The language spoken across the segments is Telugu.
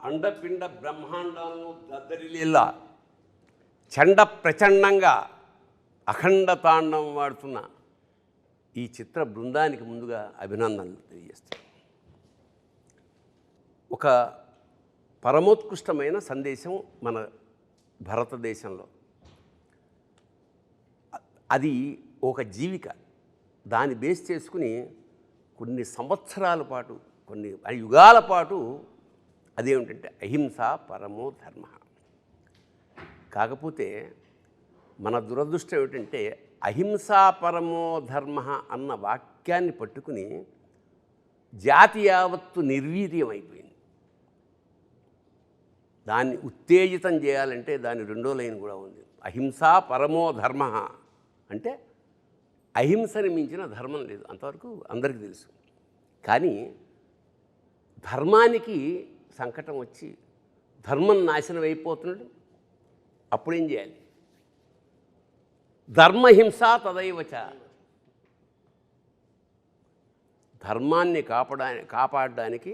అండపిండ బ్రహ్మాండాలను దద్దరిల్లేలా చండ ప్రచండంగా అఖండ తాండవం వాడుతున్న ఈ చిత్ర బృందానికి ముందుగా అభినందనలు తెలియజేస్తాను. ఒక పరమోత్కృష్టమైన సందేశం మన భారతదేశంలో. అది ఒక జీవిక. దాన్ని బేస్ చేసుకుని కొన్ని సంవత్సరాల పాటు, కొన్ని యుగాల పాటు అదేమిటంటే అహింస పరమో ధర్మ. కాకపోతే మన దురదృష్టం ఏమిటంటే అహింసా పరమో ధర్మ అన్న వాక్యాన్ని పట్టుకుని జాతి యావత్తు నిర్వీర్యం అయిపోయింది. దాన్ని ఉత్తేజితం చేయాలంటే దాని రెండో లైన్ కూడా ఉంది. అహింసా పరమో ధర్మ అంటే అహింసని మించిన ధర్మం లేదు. అంతవరకు అందరికీ తెలుసు. కానీ ధర్మానికి సంకటం వచ్చి ధర్మం నాశనం అయిపోతున్నాడు. అప్పుడేం చేయాలి? ధర్మహింస తదైవచ. ధర్మాన్ని కాపాడడానికి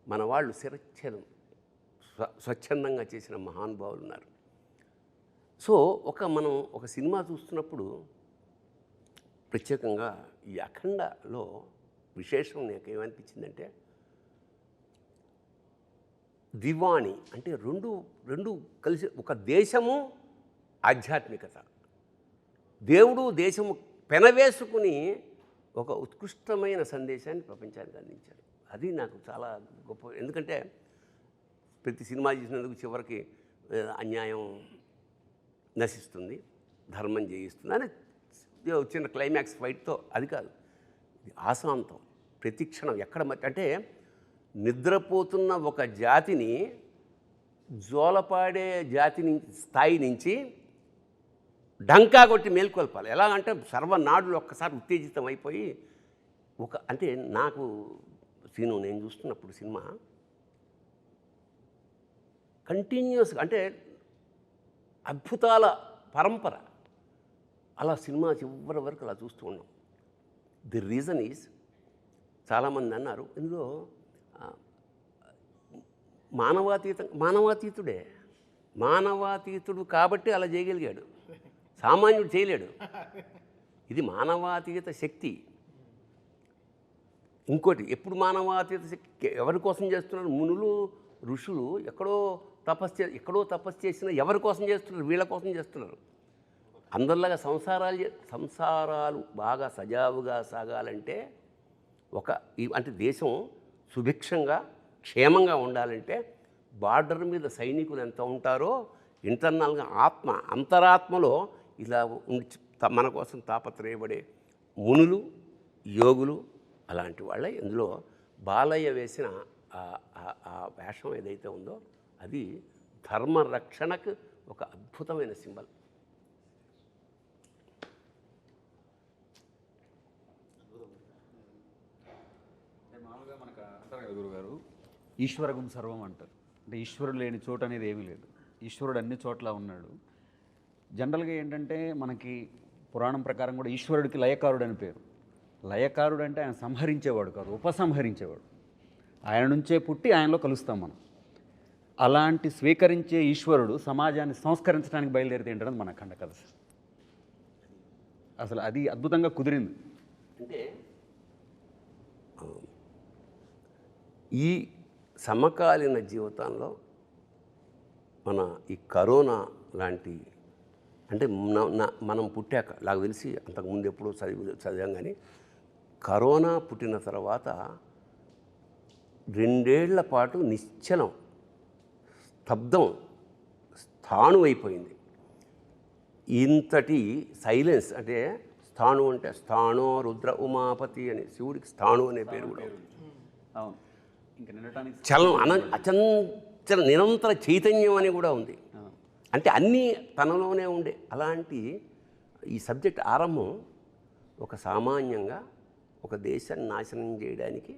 మన వాళ్ళు శిరచ్ఛేదం స్వచ్ఛందంగా చేసిన మహానుభావులు ఉన్నారు. సో మనం ఒక సినిమా చూస్తున్నప్పుడు ప్రత్యేకంగా ఈ అఖండలో విశేషం నాకు ఏమనిపించిందంటే దివాణి అంటే రెండు కలిసి ఒక దేశము ఆధ్యాత్మికత, దేవుడు దేశము పెనవేసుకుని ఒక ఉత్కృష్టమైన సందేశాన్ని ప్రపంచానికి అందించారు. అది నాకు చాలా గొప్ప. ఎందుకంటే ప్రతి సినిమా చేసినందుకు చివరికి అన్యాయం నశిస్తుంది, ధర్మం జయిస్తుంది అని చిన్న క్లైమాక్స్ ఫైట్తో అది కాదు. ఆశాంతం ప్రతి క్షణం ఎక్కడ అంటే నిద్రపోతున్న ఒక జాతిని జోలపాడే స్థాయి నుంచి డంకా కొట్టి మేల్కొల్పాలి. ఎలా అంటే సర్వనాడులు ఒక్కసారి ఉత్తేజితం అయిపోయి అంటే నాకు నేను చూస్తున్నప్పుడు సినిమా కంటిన్యూస్గా అంటే అద్భుతాల పరంపర అలా సినిమా చివరి వరకు అలా చూస్తూ ఉన్నాం. ది రీజన్ ఈజ్ చాలామంది అన్నారు ఇందులో మానవాతీతుడే మానవాతీతుడు కాబట్టి అలా చేయగలిగాడు. సామాన్యుడు చేయలేడు. ఇది మానవాతీత శక్తి. ఇంకోటి ఎప్పుడు మానవాతీత శక్తి ఎవరి కోసం చేస్తున్నారు? మునులు ఋషులు ఎక్కడో తపస్సు చేసిన ఎవరి కోసం చేస్తున్నారు? వీళ్ళ కోసం చేస్తున్నారు. అందరిలాగా సంసారాలు బాగా సజావుగా సాగాలంటే అంటే దేశం సుభిక్షంగా క్షేమంగా ఉండాలంటే బార్డర్ మీద సైనికులు ఎంత ఉంటారో ఇంటర్నల్గా అంతరాత్మలో ఇలా మన కోసం తాపత్రయపడే మునులు యోగులు అలాంటి వాళ్ళే. ఇందులో బాలయ్య వేసిన ఆ వేషం ఏదైతే ఉందో అది ధర్మరక్షణకు ఒక అద్భుతమైన సింబల్. మామూలుగా మనకు అంటారు కదా గురుగారు, ఈశ్వరగం సర్వం అంటారు. అంటే ఈశ్వరుడు లేని చోటు అనేది ఏమీ లేదు. ఈశ్వరుడు అన్ని చోట్ల ఉన్నాడు. జనరల్గా ఏంటంటే మనకి పురాణం ప్రకారం కూడా ఈశ్వరుడికి లయకారుడు అని పేరు. లయకారుడు అంటే ఆయన సంహరించేవాడు కాదు, ఉపసంహరించేవాడు. ఆయన నుంచే పుట్టి ఆయనలో కలుస్తాం మనం. అలాంటి స్వీకరించే ఈశ్వరుడు సమాజాన్ని సంస్కరించడానికి బయలుదేరితే ఏంటనేది మన అఖండ కథ. అసలు అది అద్భుతంగా కుదిరింది. అంటే ఈ సమకాలీన జీవితంలో మన ఈ కరోనా లాంటి అంటే మనం పుట్టాక నాకు తెలిసి అంతకుముందు ఎప్పుడో చదివాం కానీ కరోనా పుట్టిన తర్వాత 2 ఏళ్ల పాటు నిశ్చలం స్తబ్దం స్థాణు అయిపోయింది. ఇంతటి సైలెన్స్ అంటే స్థాణు అంటే స్థాణో రుద్ర ఉమాపతి అని శివుడికి స్థాణు అనే పేరు కూడా ఉంది. అవును. ఇంకా అచంచల నిరంతర చైతన్యం అని కూడా ఉంది. అంటే అన్నీ తనలోనే ఉండే అలాంటి ఈ సబ్జెక్ట్ ఆరంభం ఒక సామాన్యంగా ఒక దేశాన్ని నాశనం చేయడానికి.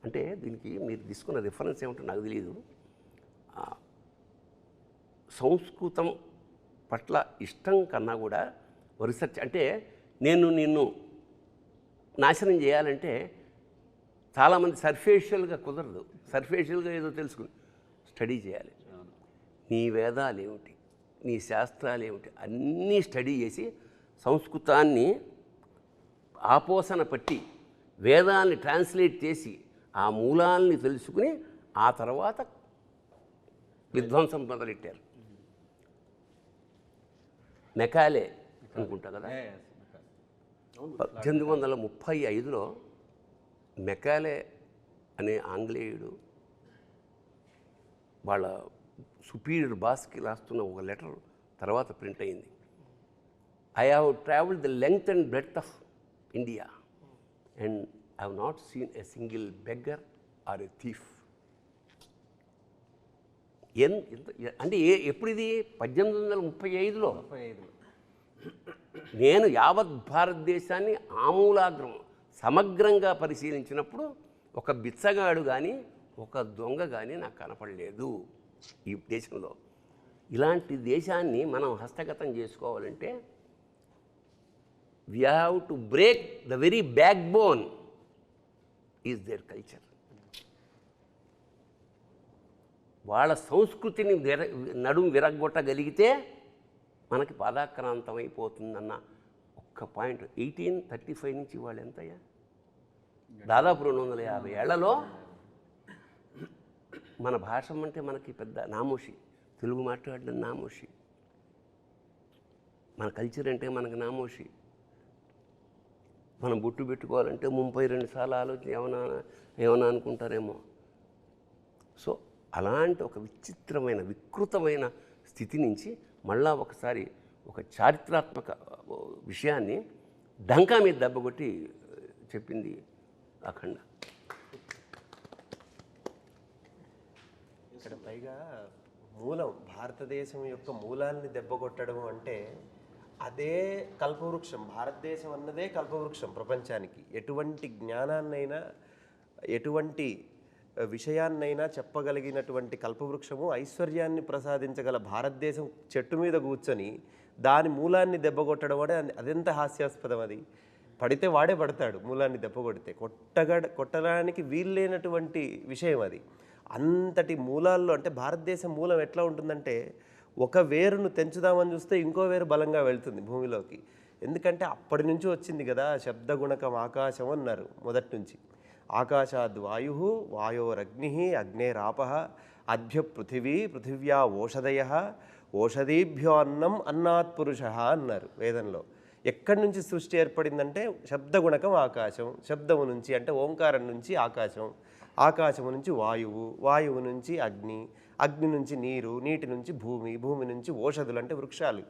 అంటే దీనికి మీరు తీసుకున్న రిఫరెన్స్ ఏమిటో నాకు తెలియదు. సంస్కృతం పట్ల ఇష్టం కన్నా కూడా రీసెర్చ్ అంటే నిన్ను నాశనం చేయాలంటే చాలామంది సర్ఫేషియల్గా కుదరదు. సర్ఫేషియల్గా ఏదో తెలుసుకుని స్టడీ చేయాలి. నీ వేదాలు ఏమిటి, నీ శాస్త్రాలు ఏమిటి అన్నీ స్టడీ చేసి సంస్కృతాన్ని ఆపోసన పట్టి వేదాల్ని ట్రాన్స్లేట్ చేసి ఆ మూలాల్ని తెలుసుకుని ఆ తర్వాత విధ్వంసం మొదలెట్టారు. మెకాలే అనుకుంటా కదా, 1835లో మెకాలే అనే ఆంగ్లేయుడు వాళ్ళ సుపీరియర్ బాస్కి రాస్తున్న ఒక లెటర్ తర్వాత ప్రింట్ అయింది. I have travelled the length and breadth of India and I have not seen a single beggar or a thief. అంటే ఎప్పుడు ఇది 1835లో నేను యావత్ భారతదేశాన్ని ఆమూలాగ్రం సమగ్రంగా పరిశీలించినప్పుడు ఒక బిచ్చగాడు కానీ ఒక దొంగ కానీ నాకు కనపడలేదు ఈ దేశంలో. ఇలాంటి దేశాన్ని మనం హస్తగతం చేసుకోవాలంటే we have to break the very back bone is their culture. వాళ్ళ సంస్కృతిని నడుము విరగొట్టగలిగితే మనకి పాదాక్రాంతం అయిపోతుందన్న ఒక్క పాయింట్. 1835 నుంచి వాళ్ళు ఎంతయ్యా, దాదాపు 250 ఏళ్లలో మన భాష అంటే మనకి పెద్ద నామోషి, తెలుగు మాట్లాడడం నామోషి, మన కల్చర్ అంటే మనకు నామోషి. మనం బొట్టు పెట్టుకోవాలంటే 32 సార్లు ఆలోచన ఏమన్నా అనుకుంటారేమో. సో అలాంటి ఒక విచిత్రమైన వికృతమైన స్థితి నుంచి మళ్ళా ఒకసారి ఒక చారిత్రాత్మక విషయాన్ని డంకా మీద దెబ్బకొట్టి చెప్పింది అఖండ. ఇక్కడ పైగా మూలం, భారతదేశం యొక్క మూలాన్ని దెబ్బకొట్టడం అంటే అదే కల్పవృక్షం. భారతదేశం అన్నదే కల్పవృక్షం ప్రపంచానికి. ఎటువంటి జ్ఞానాన్నైనా ఎటువంటి విషయాన్నైనా చెప్పగలిగినటువంటి కల్పవృక్షము, ఐశ్వర్యాన్ని ప్రసాదించగల భారతదేశం చెట్టు మీద కూర్చొని దాని మూలాన్ని దెబ్బకొట్టడం అంటే అదెంత హాస్యాస్పదం. అది పడితే వాడే పడతాడు, మూలాన్ని దెబ్బకొడితే కొట్టడానికి వీల్లేనటువంటి విషయం అది. అంతటి మూలాల్లో అంటే భారతదేశం మూలం ఎట్లా ఉంటుందంటే ఒక వేరును తెంచుదామని చూస్తే ఇంకో వేరు బలంగా వెళ్తుంది భూమిలోకి. ఎందుకంటే అప్పటి నుంచి వచ్చింది కదా శబ్దగుణకం ఆకాశం అన్నారు మొదటి నుంచి. ఆకాశాద్ వాయు, వాయోరగ్ని, అగ్నేరాప, అద్భ్య పృథివీ, పృథివ్యా ఓషధయ, ఓషధీభ్యో అన్నం, అన్నాత్ పురుష అన్నారు వేదంలో. ఎక్కడి నుంచి సృష్టి ఏర్పడిందంటే శబ్దగుణకం ఆకాశం, శబ్దము నుంచి అంటే ఓంకారం నుంచి ఆకాశం, ఆకాశము నుంచి వాయువు, వాయువు నుంచి అగ్ని, అగ్ని నుంచి నీరు, నీటి నుంచి భూమి, భూమి నుంచి ఓషధులు అంటే వృక్షాలు,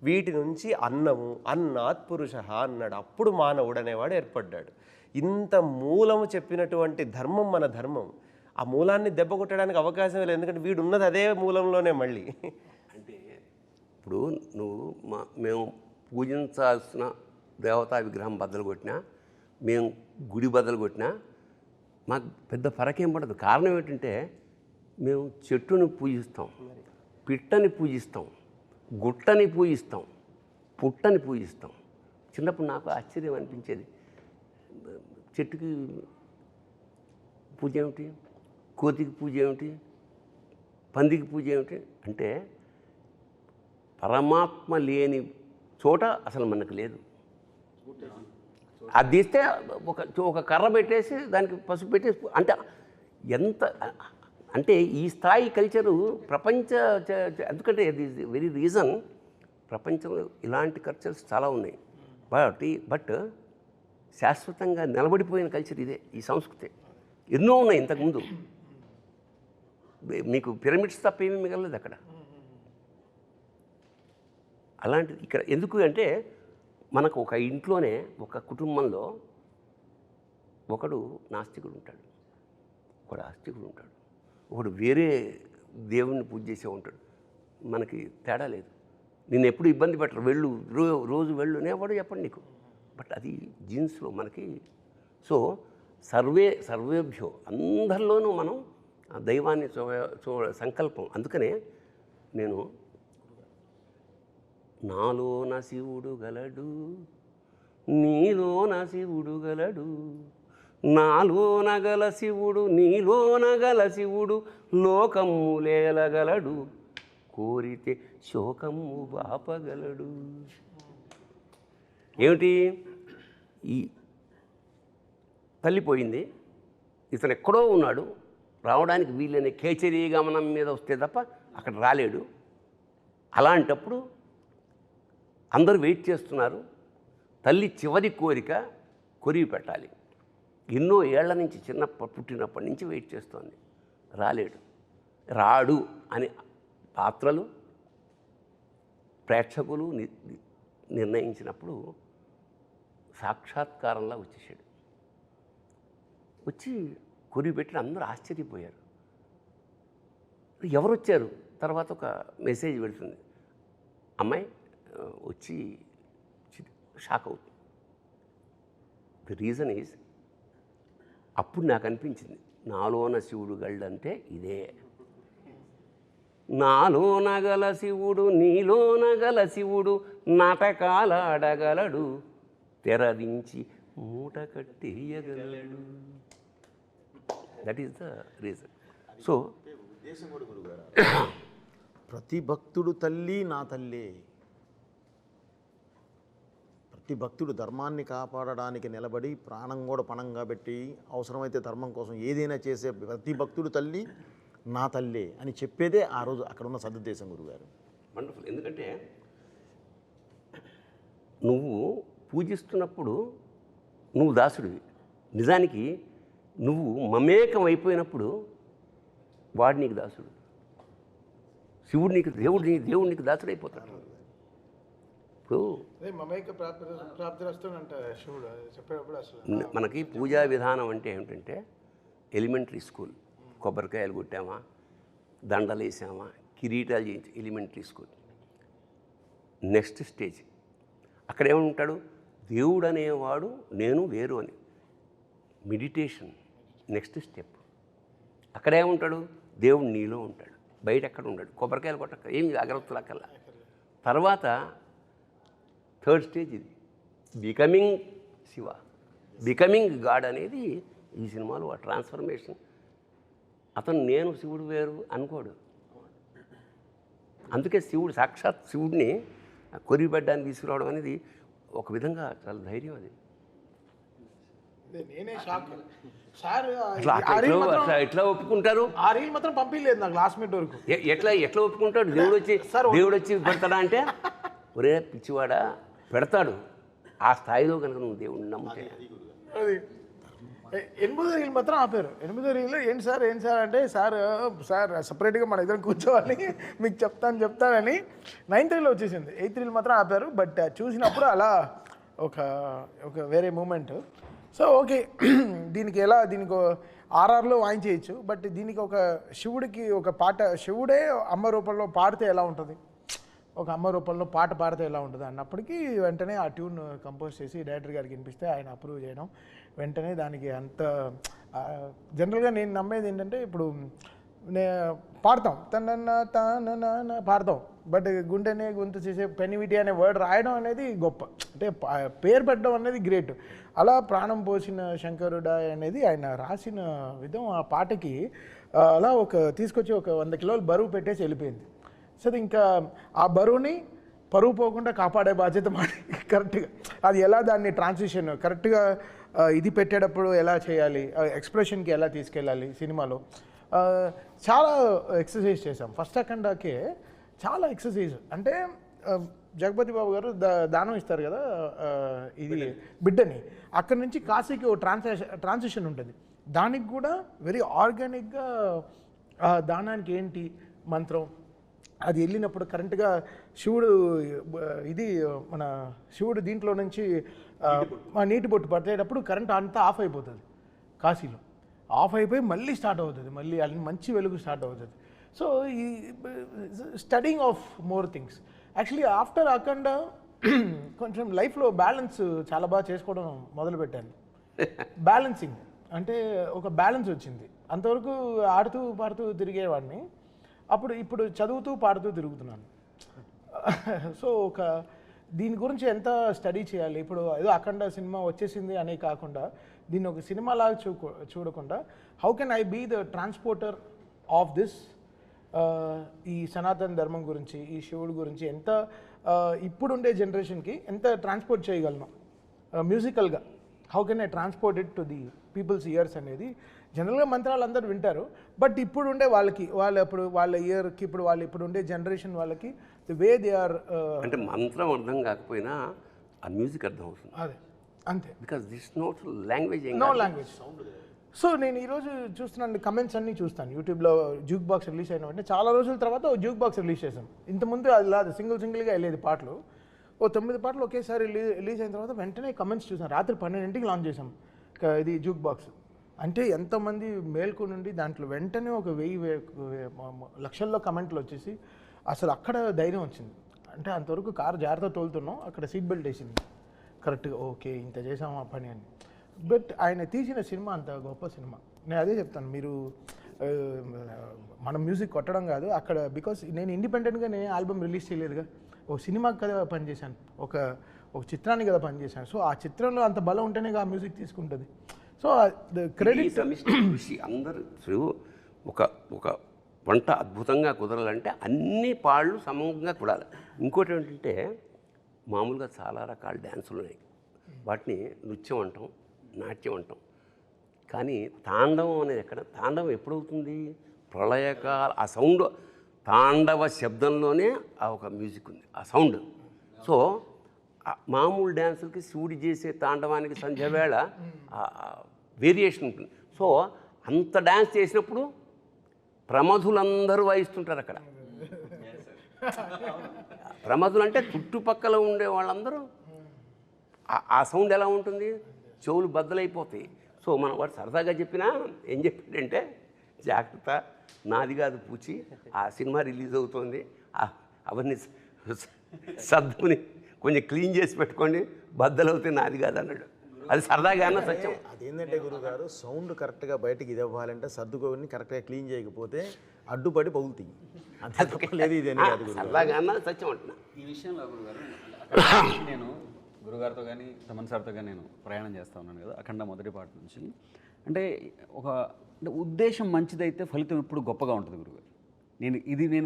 వీటి నుంచి అన్నము, అన్నాత్ పురుష అన్నాడు. అప్పుడు మానవుడు అనేవాడు ఏర్పడ్డాడు. ఇంత మూలము చెప్పినటువంటి ధర్మం మన ధర్మం. ఆ మూలాన్ని దెబ్బ కొట్టడానికి అవకాశం లేదు, ఎందుకంటే వీడు ఉన్నది అదే మూలంలోనే. మళ్ళీ అంటే ఇప్పుడు నువ్వు మేము పూజించాల్సిన దేవతా విగ్రహం బద్దలు కొట్టినా, మేము గుడి బద్దలు కొట్టినా మాకు పెద్ద ఫరకేం పడదు. కారణం ఏంటంటే మేము చెట్టుని పూజిస్తాం, పిట్టని పూజిస్తాం, గుట్టని పూజిస్తాం, పుట్టని పూజిస్తాం. చిన్నప్పుడు నాకు ఆశ్చర్యం అనిపించేది, చెట్టుకి పూజ ఏమిటి, కోతికి పూజ ఏమిటి, పందికి పూజ ఏమిటి అంటే పరమాత్మ లేని చోట అసలు మనకు లేదు. అది తీస్తే ఒక కర్ర పెట్టేసి దానికి పసుపు పెట్టేసి అంటే ఎంత అంటే ఈ స్థాయి కల్చరు ప్రపంచ ఎందుకంటే అది వెరీ రీజన్ ప్రపంచంలో ఇలాంటి కల్చర్స్ చాలా ఉన్నాయి. బట్ శాశ్వతంగా నిలబడిపోయిన కల్చర్ ఇదే, ఈ సంస్కృతి. ఎన్నో ఉన్నాయి ఇంతకుముందు, మీకు పిరమిడ్స్ తప్ప ఏమీ మిగలలేదు అక్కడ. అలాంటిది ఇక్కడ ఎందుకు అంటే మనకు ఒక ఇంట్లోనే ఒక కుటుంబంలో ఒకడు నాస్తికుడు ఉంటాడు, ఒకడు ఆస్తికుడు ఉంటాడు, ఒకడు వేరే దేవుణ్ణి పూజ చేసే ఉంటాడు. మనకి తేడా లేదు. నేను ఎప్పుడు ఇబ్బంది పెట్టరు, వెళ్ళు రోజు వెళ్ళు అనేవాడు చెప్పండి నీకు. బట్ అది జీన్స్లో మనకి. సో సర్వేభ్యో అందరిలోనూ మనం దైవాన్ని సంకల్పం. అందుకనే నేను నాలోన శివుడు గలడు, నీలోన శివుడు గలడు, నాలోన గల శివుడు నీలోన గల శివుడు లోకము లేలగలడు కోరితే శోకము బాపగలడు. ఏమిటి? ఈ తల్లిపోయింది, ఇతను ఎక్కడో ఉన్నాడు, రావడానికి వీళ్ళని కేచరీ గమనం మీద వస్తే తప్ప అక్కడ రాలేడు. అలాంటప్పుడు అందరూ వెయిట్ చేస్తున్నారు. తల్లి చివరి కోరిక కొరివి పెట్టాలి. ఎన్నో ఏళ్ల నుంచి పుట్టినప్పటి నుంచి వెయిట్ చేస్తోంది, రాలేడు. రాడు అని పాత్రలు ప్రేక్షకులు నిర్ణయించినప్పుడు సాక్షాత్కారంలా వచ్చేసాడు. వచ్చి కొరివి పెట్టి అందరూ ఆశ్చర్యపోయారు. ఎవరు వచ్చారు? తర్వాత ఒక మెసేజ్ పెడుతుంది, అమ్మాయి వచ్చి షాక్ అవుతుంది. ది రీజన్ ఈజ్, అప్పుడు నాకు అనిపించింది నాలోన శివుడు గళ్ళంటే ఇదే. నాలోన గల శివుడు నీలోన గల శివుడు నాటకాలాడగలడు తెరదించి మూట కట్టేయగలడు. That is the reason. So ఉద్దేశం కూడా గురుగారు, ప్రతి భక్తుడు తల్లి నా తల్లే. ప్రతి భక్తుడు ధర్మాన్ని కాపాడడానికి నిలబడి ప్రాణం కూడా పణంగా పెట్టి అవసరమైతే ధర్మం కోసం ఏదైనా చేసే ప్రతి భక్తుడు తల్లి నా తల్లే అని చెప్పేదే ఆ రోజు అక్కడ ఉన్న సదుద్దేశం గురుగారు. వండర్ఫుల్. ఎందుకంటే నువ్వు పూజిస్తున్నప్పుడు నువ్వు దాసుడివి. నిజానికి నువ్వు మమేకం అయిపోయినప్పుడు వాడు నీకు దాసుడు. శివుడు నీకు దేవుడు నీకు దాసుడు అయిపోతాడు. ఇప్పుడు మనకి పూజా విధానం అంటే ఏమిటంటే ఎలిమెంటరీ స్కూల్, కొబ్బరికాయలు కొట్టామా, దండలు వేసామా, కిరీటాలు చేయించి ఎలిమెంటరీ స్కూల్. నెక్స్ట్ స్టేజ్ అక్కడ ఏమంటాడు? దేవుడు అనేవాడు నేను వేరు అని. Meditation next step. అక్కడ ఏముంటాడు? దేవుడు నీలో ఉంటాడు, బయట ఎక్కడ ఉంటాడు. కొబ్బరికాయలు కొట్టక ఏమి అగరత్తులు అక్కర్లా. తర్వాత థర్డ్ స్టేజ్ ఇది, బికమింగ్ శివ, బికమింగ్ గాడ్ అనేది ఈ సినిమాలో ఆ ట్రాన్స్ఫర్మేషన్. అతను నేను శివుడు వేరు అనుకోడు. అందుకే శివుడు సాక్షాత్ శివుడిని కొరిబెడ్డానికి తీసుకురావడం అనేది ఒక విధంగా చాలా ధైర్యం. అది నేనే షాక్ సార్. ఎట్లా ఒప్పుకుంటారు? ఆ రీల్ మాత్రం పంపించలేదు నాకు లాస్ట్ మినిట్ వరకు. ఎట్లా ఒప్పుకుంటాడు? దేవుడు వచ్చి పెడతాడా అంటే, ఒరే పిచ్చివాడా, పెడతాడు. ఆ స్థాయిలో కనుక నువ్వు దేవుడిని నమ్ముతే. అది 8వ రీల్ మాత్రం ఆపారు. 8వ రీల్ ఏంటి సార్ అంటే, సార్ సపరేట్గా మన ఇద్దరం కూర్చోవాలి మీకు చెప్తానని 9th రీల్ వచ్చేసింది. 8th రీల్ మాత్రం ఆపారు. బట్ చూసినప్పుడు అలా ఒక వేరే మూమెంట్. సో ఓకే, దీనికి ఆర్ఆర్లో వాయించేయచ్చు. బట్ దీనికి ఒక శివుడికి ఒక పాట, శివుడే అమ్మ రూపంలో పాడితే ఎలా ఉంటుంది, ఒక అమ్మ రూపంలో పాట పాడితే ఎలా ఉంటుంది అన్నప్పటికీ వెంటనే ఆ ట్యూన్ కంపోజ్ చేసి డైరెక్టర్ గారికి వినిపిస్తే ఆయన అప్రూవ్ చేయడం, వెంటనే దానికి అంత జనరల్గా నేను నమ్మేది ఏంటంటే, ఇప్పుడు పాడతాం తన పాడతాం, బట్ గుండెనే గొంతు చేసే పెనివిటి అనే వర్డ్ రాయడం అనేది గొప్ప, అంటే పేరు పెట్టడం అనేది గ్రేట్. అలా ప్రాణం పోసిన శంకరుడా అనేది ఆయన రాసిన విధం ఆ పాటకి అలా తీసుకొచ్చి ఒక 100 కిలోలు బరువు పెట్టేసి వెళ్ళిపోయింది. సో ఇంకా ఆ బరువుని పరువు పోకుండా కాపాడే బాధ్యత మాది కరెక్ట్గా. అది ఎలా దాన్ని ట్రాన్సిషన్ కరెక్ట్గా ఇది పెట్టేటప్పుడు ఎలా చేయాలి, ఎక్స్ప్రెషన్కి ఎలా తీసుకెళ్ళాలి సినిమాలో చాలా ఎక్సర్సైజ్ చేసాం. ఫస్ట్ అఖండాకే చాలా ఎక్సర్సైజ్. అంటే జగపతి బాబు గారు దానం ఇస్తారు కదా ఇది బిడ్డని, అక్కడి నుంచి కాశీకి ఓ ట్రాన్సిషన్ ఉంటుంది. దానికి కూడా వెరీ ఆర్గానిక్గా దానానికి ఏంటి మంత్రం, అది వెళ్ళినప్పుడు కరెంట్గా శివుడు మన శివుడు దీంట్లో నుంచి నీటి బొట్టు పట్టేటప్పుడు కరెంట్ అంతా ఆఫ్ అయిపోతుంది. కాశీలో ఆఫ్ అయిపోయి మళ్ళీ స్టార్ట్ అవుతుంది, మళ్ళీ అది మంచి వెలుగు స్టార్ట్ అవుతుంది. సో ఈ studying of more things. Actually after Akhanda కొంచెం లైఫ్లో బ్యాలెన్స్ చాలా బాగా చేసుకోవడం మొదలుపెట్టాను. బ్యాలెన్సింగ్ అంటే ఒక బ్యాలెన్స్ వచ్చింది. అంతవరకు ఆడుతూ పాడుతూ తిరిగేవాడిని, ఇప్పుడు చదువుతూ పాడుతూ తిరుగుతున్నాను. సో దీని గురించి ఎంత స్టడీ చేయాలి, ఇప్పుడు ఏదో అఖండ సినిమా వచ్చేసింది అనే కాకుండా దీన్ని ఒక సినిమా లాగా చూడకుండా how can I be the transporter of this, ఈ సనాతన ధర్మం గురించి, ఈ శివుడి గురించి ఎంత ఇప్పుడుండే జనరేషన్కి ఎంత ట్రాన్స్పోర్ట్ చేయగలను మ్యూజికల్గా, how can I transport it to the peoples years అనేది. జనరల్గా మంత్రాలు అందరూ వింటారు, బట్ ఇప్పుడు ఉండే వాళ్ళకి వాళ్ళ ఇయర్కి ఇప్పుడు ఉండే జనరేషన్ వాళ్ళకి ది వే దే ఆర్, అంటే మంత్రం అర్థం కాకపోయినా ఆ మ్యూజిక్ అర్థం అవుతుంది. అదే అంతే, because this not language no language. So నేను ఈరోజు చూస్తున్నాను కమెంట్స్ అన్నీ చూస్తాను యూట్యూబ్లో. జ్యూక్ బాక్స్ రిలీజ్ అయిన వెంటనే చాలా రోజుల తర్వాత ఓ జ్యూక్ బాక్స్ రిలీజ్ చేశాం. ఇంతకుముందు అది లేదు, సింగిల్గా వెళ్ళేది పాటలు. ఓ 9 పాటలు ఒకేసారి రిలీజ్ అయిన తర్వాత వెంటనే కమెంట్స్ చూసాను. రాత్రి 12ంటికి లాంచ్ చేసాం ఇది జ్యూక్ బాక్స్. అంటే ఎంతమంది మేల్కు నుండి దాంట్లో వెంటనే ఒక 1000 లక్షల్లో కమెంట్లు వచ్చేసి అసలు అక్కడ ధైర్యం వచ్చింది. అంటే అంతవరకు కారు జాగ్రత్త తోలుతున్నాం, అక్కడ సీట్ బెల్ట్ వేసింది కరెక్ట్గా, ఓకే ఇంత చేసాం ఆ పని అని. బట్ ఆయన తీసిన సినిమా అంత గొప్ప సినిమా. నేను అదే చెప్తాను, మీరు మనం మ్యూజిక్ కొట్టడం కాదు అక్కడ, బికాస్ నేను ఇండిపెండెంట్గా నేను ఆల్బమ్ రిలీజ్ చేయలేదుగా, ఒక సినిమాకి కదా పనిచేశాను, ఒక చిత్రానికి కదా పనిచేశాను. సో ఆ చిత్రంలో అంత బలం ఉంటేనే ఆ మ్యూజిక్ తీసుకుంటుంది. సో క్రెడిట్ కృషి అందరూ ఒక వంట అద్భుతంగా కుదరాలంటే అన్ని పాళ్ళు సమంగా కుడాలి. ఇంకోటి ఏంటంటే మామూలుగా చాలా రకాల డ్యాన్సులు ఉన్నాయి, వాటిని నృత్యం అంటాం, నాట్యం అంటాం. కానీ తాండవం అనేది తాండవం ఎప్పుడవుతుంది? ప్రళయకాల ఆ సౌండ్, తాండవ శబ్దంలోనే ఆ ఒక మ్యూజిక్ ఉంది, ఆ సౌండ్. సో మామూలు డ్యాన్సులకి శివుడి చేసే తాండవానికి సంధ్యవేళ వేరియేషన్ ఉంటుంది. సో అంత డ్యాన్స్ చేసినప్పుడు ప్రమధులందరూ వాయిస్తుంటారు అక్కడ. ప్రమధులు అంటే చుట్టుపక్కల ఉండే వాళ్ళందరూ ఆ సౌండ్ ఎలా ఉంటుంది? చెవులు బద్దలైపోతాయి. సో మన వాడు సరదాగా చెప్పినా ఏం చెప్పాడంటే, జాగ్రత్త నాది కాదు పూచి, ఆ సినిమా రిలీజ్ అవుతుంది, అవన్నీ సర్దుకుని కొంచెం క్లీన్ చేసి పెట్టుకోండి, బద్దలవుతే నాది కాదు అన్నాడు. అది సరదాగా అన్న సత్యం. అదేంటంటే గురుగారు, సౌండ్ కరెక్ట్గా బయటకి ఇది ఇవ్వాలంటే సర్దుకొని కరెక్ట్గా క్లీన్ చేయకపోతే అడ్డుపడి పగులుతాయి. అంతే లేదు, ఇది అని కాదు. సరదాగా అన్న సత్యం అంటున్నా. ఈ విషయంలో గురుగారు నేను గురుగారితో కానీ తమన్ సార్తో కానీ నేను ప్రయాణం చేస్తూ ఉన్నాను కదా, అఖండ మొదటి పాట నుంచి. అంటే అంటే ఉద్దేశం మంచిదైతే ఫలితం ఎప్పుడు గొప్పగా ఉంటుంది గురుగారు. నేను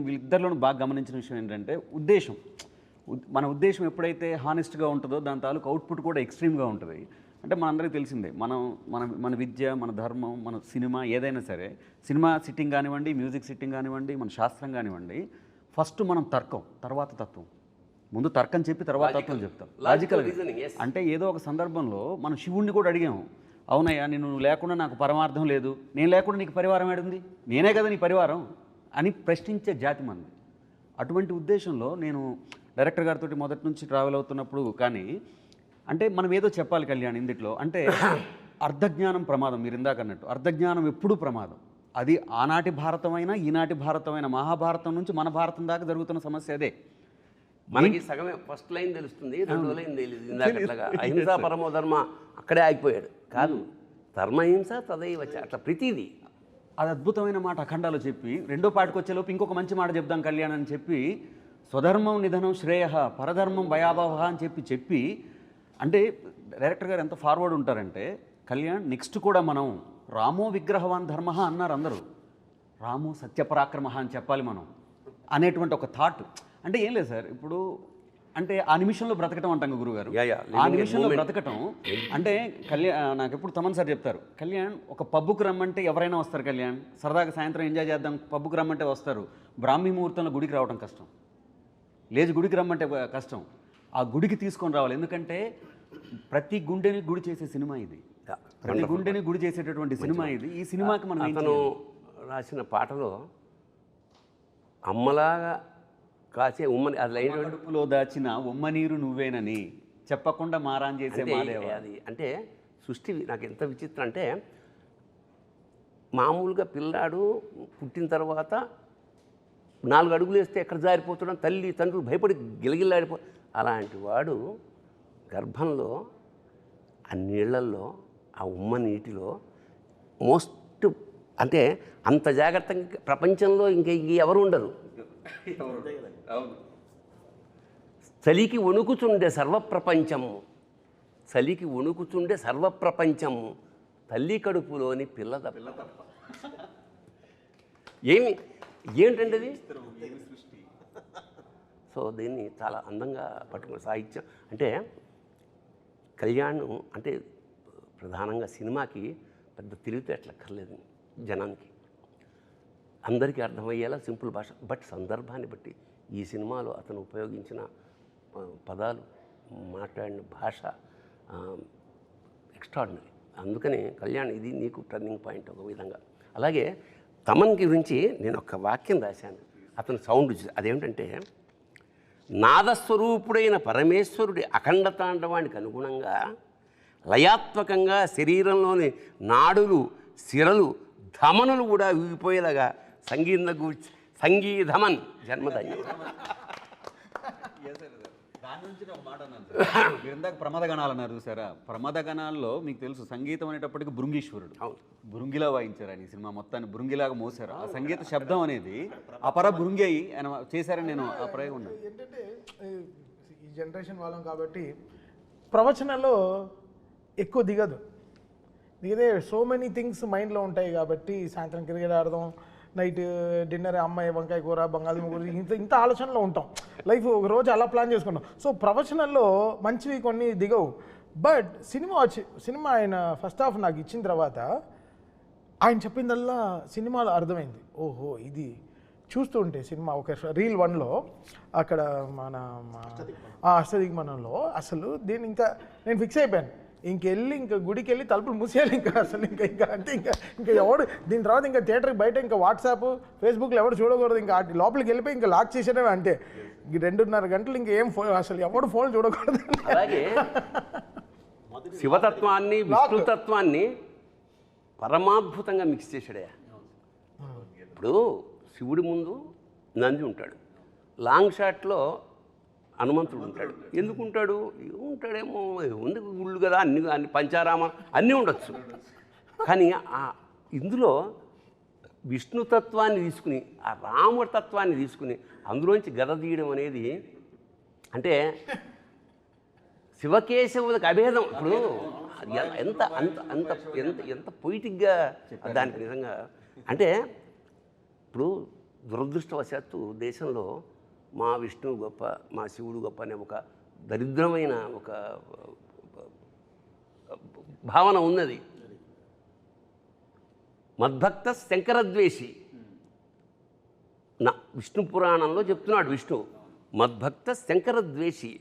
వీళ్ళిద్దరిలోనూ బాగా గమనించిన విషయం ఏంటంటే, ఉద్దేశం, మన ఉద్దేశం ఎప్పుడైతే హానెస్ట్గా ఉంటుందో దాని తాలూకు అవుట్పుట్ కూడా ఎక్స్ట్రీమ్గా ఉంటుంది. అంటే మనందరికీ తెలిసిందే, మన విద్య, మన ధర్మం, మన సినిమా ఏదైనా సరే, సినిమా సిట్టింగ్ కానివ్వండి, మ్యూజిక్ సిట్టింగ్ కానివ్వండి, మన శాస్త్రం కానివ్వండి, ఫస్ట్ మనం తర్కం, తర్వాత తత్వం. ముందు తర్కం చెప్పి తర్వాత తత్వం చెప్తాం, లాజికల్. అంటే ఏదో ఒక సందర్భంలో మనం శివుణ్ణి కూడా అడిగాము, అవునయ్యా నేను లేకుండా నాకు పరమార్థం లేదు, నేను లేకుండా నీకు పరివారం ఏడుంది, నేనే కదా నీ పరివారం అని ప్రశ్నించే జాతి మంది. అటువంటి ఉద్దేశంలో నేను డైరెక్టర్ గారితో మొదటి నుంచి ట్రావెల్ అవుతున్నప్పుడు కానీ, అంటే మనం ఏదో చెప్పాలి కళ్యాణ్ ఇందులో, అంటే అర్ధజ్ఞానం ప్రమాదం. మీరు ఇందాక అన్నట్టు అర్ధజ్ఞానం ఎప్పుడూ ప్రమాదం. అది ఆనాటి భారతమైనా ఈనాటి భారతమైన, మహాభారతం నుంచి మన భారతం దాకా జరుగుతున్న సమస్య అదే. మనకి సగమే ఫస్ట్ లైన్ తెలుస్తుంది, రెండో లైన్ తెలియదు. ఇందాకట్లాగా అహింసా పరమో ధర్మ అక్కడే ఆగిపోయాడు. కాదు, ధర్మహింస తదైవచ, అట్లా ప్రతిదీ. అది అద్భుతమైన మాట అఖండాలో చెప్పి, రెండో పాటకు వచ్చేలోపు ఇంకొక మంచి మాట చెప్దాం కళ్యాణ్ అని చెప్పి, స్వధర్మం నిధనం శ్రేయ పరధర్మం భయాభవ అని చెప్పి అంటే డైరెక్టర్ గారు ఎంత ఫార్వర్డ్ ఉంటారంటే, కళ్యాణ్ నెక్స్ట్ కూడా మనం రామో విగ్రహవాన్ ధర్మ అన్నారు అందరూ, రామో సత్యపరాక్రమ అని చెప్పాలి మనం అనేటువంటి ఒక థాట్. అంటే ఏం లేదు సార్, ఇప్పుడు అంటే ఆ నిమిషంలో బ్రతకటం అంటాం గురుగారు. ఆ నిమిషంలో బ్రతకటం అంటే నాకు ఎప్పుడు తమన్ సార్ చెప్తారు, కళ్యాణ్ ఒక పబ్బుకు రమ్మంటే ఎవరైనా వస్తారు కళ్యాణ్, సరదాగా సాయంత్రం ఎంజాయ్ చేద్దాం పబ్బుకు రమ్మంటే వస్తారు. బ్రాహ్మీ ముహూర్తంలో గుడికి రావడం కష్టం, లేచి గుడికి రమ్మంటే కష్టం. ఆ గుడికి తీసుకొని రావాలి, ఎందుకంటే ప్రతి గుండెని గుడి చేసే సినిమా ఇది, ప్రతి గుండెని గుడి చేసేటటువంటి సినిమా ఇది. ఈ సినిమాకి మనం అతను రాసిన పాటలో అమ్మలాగా కాసే ఉమ్మని, అది లైన్ కడుపులో దాచిన ఉమ్మ నీరు నువ్వేనని చెప్పకుండా మారాన్ చేసే మాదేవ. అది అంటే సృష్టి నాకు ఎంత విచిత్రం అంటే, మామూలుగా పిల్లాడు పుట్టిన తర్వాత 4 అడుగులు వేస్తే ఎక్కడ జారిపోతున్నాం, తల్లి తండ్రులు భయపడి గిలగిల్లాడిపో, అలాంటి వాడు గర్భంలో ఆ నీళ్లల్లో, ఆ ఉమ్మ నీటిలో మోస్ట్ అంటే అంత జాగ్రత్తగా ప్రపంచంలో ఎవరు ఉండరు. చలికి వణుకుచుండే సర్వప్రపంచము, చలికి వణుకుచుండే సర్వప్రపంచము తల్లి కడుపులోని పిల్ల తప్ప. ఏంటండి అది? సో దీన్ని చాలా అందంగా పట్టుకున్న సాహిత్యం అంటే కళ్యాణం అంటే ప్రధానంగా సినిమాకి పెద్ద తెలివితేటలక్కర్లేదు జనానికి, అందరికీ అర్థమయ్యేలా సింపుల్ భాష. బట్ సందర్భాన్ని బట్టి ఈ సినిమాలో అతను ఉపయోగించిన పదాలు, మాట్లాడిన భాష ఎక్స్ట్రాడినరీ. అందుకని కళ్యాణ్ ఇది నీకు టర్నింగ్ పాయింట్ ఒక విధంగా. అలాగే తమన్ గురించి నేను ఒక వాక్యం రాశాను, అతను సౌండ్ అదేమిటంటే, నాదస్వరూపుడైన పరమేశ్వరుడి అఖండ తాండవానికి అనుగుణంగా లయాత్మకంగా శరీరంలోని నాడులు, సిరలు, ధమనులు కూడా ఊగిపోయేలాగా సంగీధమన్ జన్మధన్యం. దాని నుంచి ఒక మాట అన్నాను సార్. మీరు ఇందాక ప్రమాదగణాలు అన్నారు చూసారా, ప్రమాదగణాల్లో మీకు తెలుసు సంగీతం అనేటప్పటికి భృంగీశ్వరుడు, భృంగిలా వాయించారు ఆయన. ఈ సినిమా మొత్తాన్ని భృంగిలాగా మోసారు. ఆ సంగీత శబ్దం అనేది అపర భృంగి అయ్యి ఆయన చేశారని నేను ఆ ప్రయోగం ఉన్నాను. ఏంటంటే ఈ జనరేషన్ వాళ్ళం కాబట్టి ప్రవచనాల్లో ఎక్కువ దిగదు. దిగదే సో మెనీ థింగ్స్ మైండ్లో ఉంటాయి కాబట్టి సాయంత్రం క్రికెట్ ఆడదాం, నైట్ డిన్నర్ అమ్మాయి వంకాయ కూర, బంగాళదుంప కూర, ఇంత ఆలోచనలో ఉంటాం. లైఫ్ ఒక రోజు అలా ప్లాన్ చేసుకుంటాం. సో ప్రవచనంలో మంచివి కొన్ని దిగవు. బట్ సినిమా ఆయన ఫస్ట్ హాఫ్ నాకు ఇచ్చిన తర్వాత ఆయన చెప్పిందల్లా సినిమాలో అర్థమైంది. ఓహో ఇది చూస్తూ ఉంటే సినిమా ఒక రీల్ 1లో అక్కడ మన అష్టదిగ్మనంలో అసలు దీన్ని ఇంకా నేను ఫిక్స్ అయిపోయాను, ఇంకెళ్ళి ఇంకా గుడికి వెళ్ళి తలుపులు మూసేయాలి ఇంకా అసలు ఇంకా అంటే ఇంకా ఎవడు దీని తర్వాత ఇంకా థియేటర్కి బయట ఇంకా వాట్సాప్ ఫేస్బుక్లో ఎవరు చూడకూడదు, ఇంకా లోపలికి వెళ్ళిపోయి ఇంకా లాక్ చేసేయడమే. అంటే 2.5 గంటలు ఇంకా ఏం అసలు ఎవడు ఫోన్ చూడకూడదు. అలాగే శివతత్వాన్ని విష్ణుతత్వాన్ని పరమాద్భుతంగా మిక్స్ చేశాడే. ఇప్పుడు శివుడి ముందు నంది ఉంటాడు, లాంగ్ షాట్లో హనుమంతుడు ఉంటాడు. ఎందుకు ఉంటాడు? ఉంటాడేమో, ఉంది గుళ్ళు కదా, అన్ని పంచారామ అన్నీ ఉండొచ్చు. కానీ ఇందులో విష్ణుతత్వాన్ని తీసుకుని ఆ రామతత్వాన్ని తీసుకుని అందులోంచి గద తీయడం అనేది అంటే శివకేశవులకు అభేదం. ఇప్పుడు ఎంత అంత అంత ఎంత ఎంత పొయిటిక్గా దానికి నిజంగా అంటే ఇప్పుడు దురదృష్టవశాత్తు దేశంలో మా విష్ణువు గొప్ప, మా శివుడు గొప్ప అనే ఒక దరిద్రమైన ఒక భావన ఉన్నది. మద్భక్త శంకరద్వేషి నా విష్ణు పురాణంలో చెప్తున్నాడు విష్ణువు, మద్భక్త శంకరద్వేషి,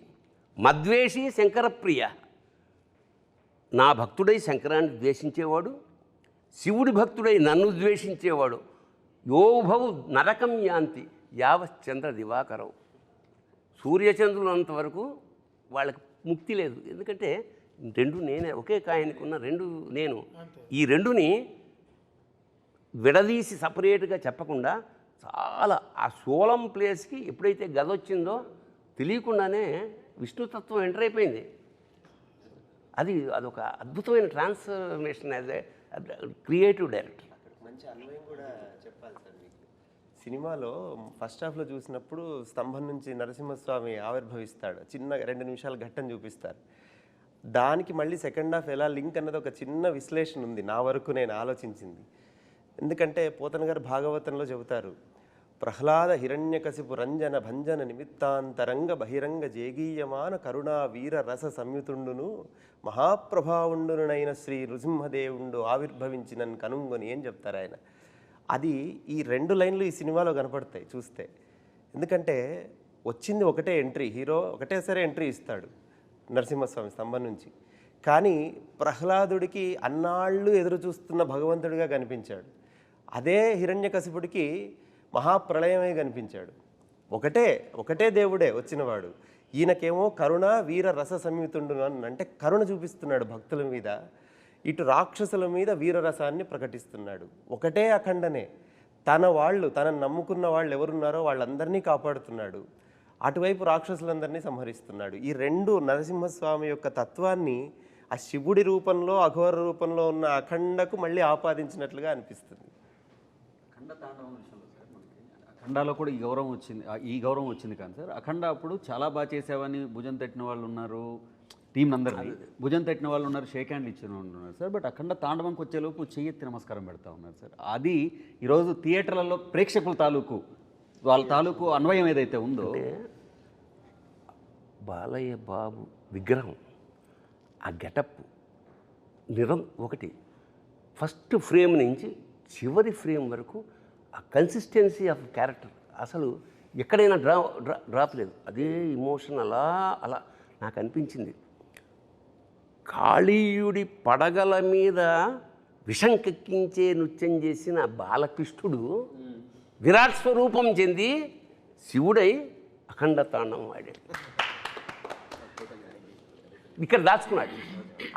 మద్వేషి శంకరప్రియ. నా భక్తుడై శంకరాన్ని ద్వేషించేవాడు, శివుడి భక్తుడై నన్ను ద్వేషించేవాడు, యోభవు నరకం యాంతి యావశ్చంద్ర దివాకరం. సూర్యచంద్రులంతవరకు వాళ్ళకి ముక్తి లేదు. ఎందుకంటే రెండు నేనే, ఒకే కాయానికి ఉన్న రెండు నేను. ఈ రెండుని విడదీసి సపరేట్గా చెప్పకుండా చాలా ఆ సోలం ప్లేస్కి ఎప్పుడైతే గద వచ్చిందో తెలియకుండానే విష్ణుతత్వం ఎంటర్ అయిపోయింది. అదొక అద్భుతమైన transformation as a creative director. మంచి అన్వయం కూడా చెప్పాలి సార్ మీకు. సినిమాలో ఫస్ట్ హాఫ్లో చూసినప్పుడు స్తంభం నుంచి నరసింహస్వామి ఆవిర్భవిస్తాడు, చిన్న 2 నిమిషాల ఘట్టం చూపిస్తారు. దానికి మళ్ళీ సెకండ్ హాఫ్ ఎలా లింక్ అన్నది ఒక చిన్న విశ్లేషణ ఉంది నా వరకు నేను ఆలోచించింది. ఎందుకంటే పోతన గారు భాగవతంలో చెబుతారు, ప్రహ్లాద హిరణ్యకశిపు రంజన భంజన నిమిత్తాంతరంగ బహిరంగ జేగీయమాన కరుణా వీర రస సంయుతుండును మహాప్రభావుండునైన శ్రీ నృసింహదేవుండు ఆవిర్భవించిన కనుంగొని ఏం చెప్తారు ఆయన. అది ఈ 2 లైన్లు ఈ సినిమాలో కనపడతాయి చూస్తే. ఎందుకంటే వచ్చింది ఒకటే ఎంట్రీ, హీరో ఒకటేసారి ఎంట్రీ ఇస్తాడు నరసింహస్వామి స్తంభం నుంచి. కానీ ప్రహ్లాదుడికి అన్నాళ్ళు ఎదురు చూస్తున్న భగవంతుడిగా కనిపించాడు. అదే హిరణ్యకశిపుడికి మహాప్రళయమే కనిపించాడు. ఒకటే దేవుడే వచ్చినవాడు. ఈయనకేమో కరుణ వీర రస సంయుతుండు అంటే కరుణ చూపిస్తున్నాడు భక్తుల మీద, ఇటు రాక్షసుల మీద వీరరసాన్ని ప్రకటిస్తున్నాడు. ఒకటే అఖండనే, తనను నమ్ముకున్న వాళ్ళు ఎవరున్నారో వాళ్ళందరినీ కాపాడుతున్నాడు, అటువైపు రాక్షసులందరినీ సంహరిస్తున్నాడు. ఈ 2 నరసింహస్వామి యొక్క తత్వాన్ని ఆ శివుడి రూపంలో అఘోర రూపంలో ఉన్న అఖండకు మళ్ళీ ఆపాదించినట్లుగా అనిపిస్తుంది. అఖండ తాండవం విషయంలో సార్ మనకి అఖండాలో కూడా ఈ గౌరవం వచ్చింది కానీ సార్, అఖండ అప్పుడు చాలా బాగా చేసావని భుజం తట్టిన వాళ్ళు ఉన్నారు, టీం అందరినీ భుజం తట్టిన వాళ్ళు ఉన్నారు, షేక్ హ్యాండ్ ఇచ్చిన వాళ్ళు ఉన్నారు సార్. బట్ అఖండ తాండవంకి వచ్చేలోపు చెయ్యెత్తి నమస్కారం పెడతా ఉన్నారు సార్. అది ఈరోజు థియేటర్లలో ప్రేక్షకుల తాలూకు వాళ్ళ తాలూకు అన్వయం ఏదైతే ఉందో, బాలయ్య బాబు విగ్రహం ఆ గెటప్ ఒకటి ఫస్ట్ ఫ్రేమ్ నుంచి చివరి ఫ్రేమ్ వరకు ఆ కన్సిస్టెన్సీ ఆఫ్ క్యారెక్టర్ అసలు ఎక్కడైనా డ్రాప్ లేదు. అదే ఇమోషన్ అలా అలా నాకు అనిపించింది. కాళీయుడి పడగల మీద విషం కెక్కించే నృత్యం చేసిన బాలకృష్ణుడు విరాట్ స్వరూపం చెంది శివుడై అఖండ తాండవం ఆడాడు. ఇక్కడ దాచుకున్నాడు,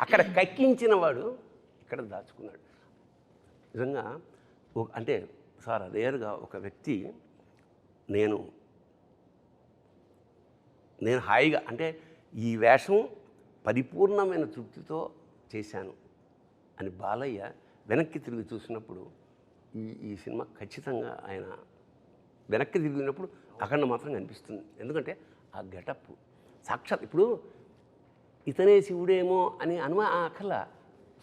అక్కడ కక్కించిన వాడు ఇక్కడ దాచుకున్నాడు. నిజంగా అంటే సార్ రేరుగా ఒక వ్యక్తి నేను హాయిగా అంటే ఈ వేషం పరిపూర్ణమైన తృప్తితో చేశాను అని బాలయ్య వెనక్కి తిరిగి చూసినప్పుడు ఈ సినిమా ఖచ్చితంగా ఆయన వెనక్కి తిరిగినప్పుడు అఖండ మాత్రం కనిపిస్తుంది. ఎందుకంటే ఆ గెటప్ సాక్షాత్ ఇప్పుడు ఇతనే శివుడేమో అని అక్కర్లా,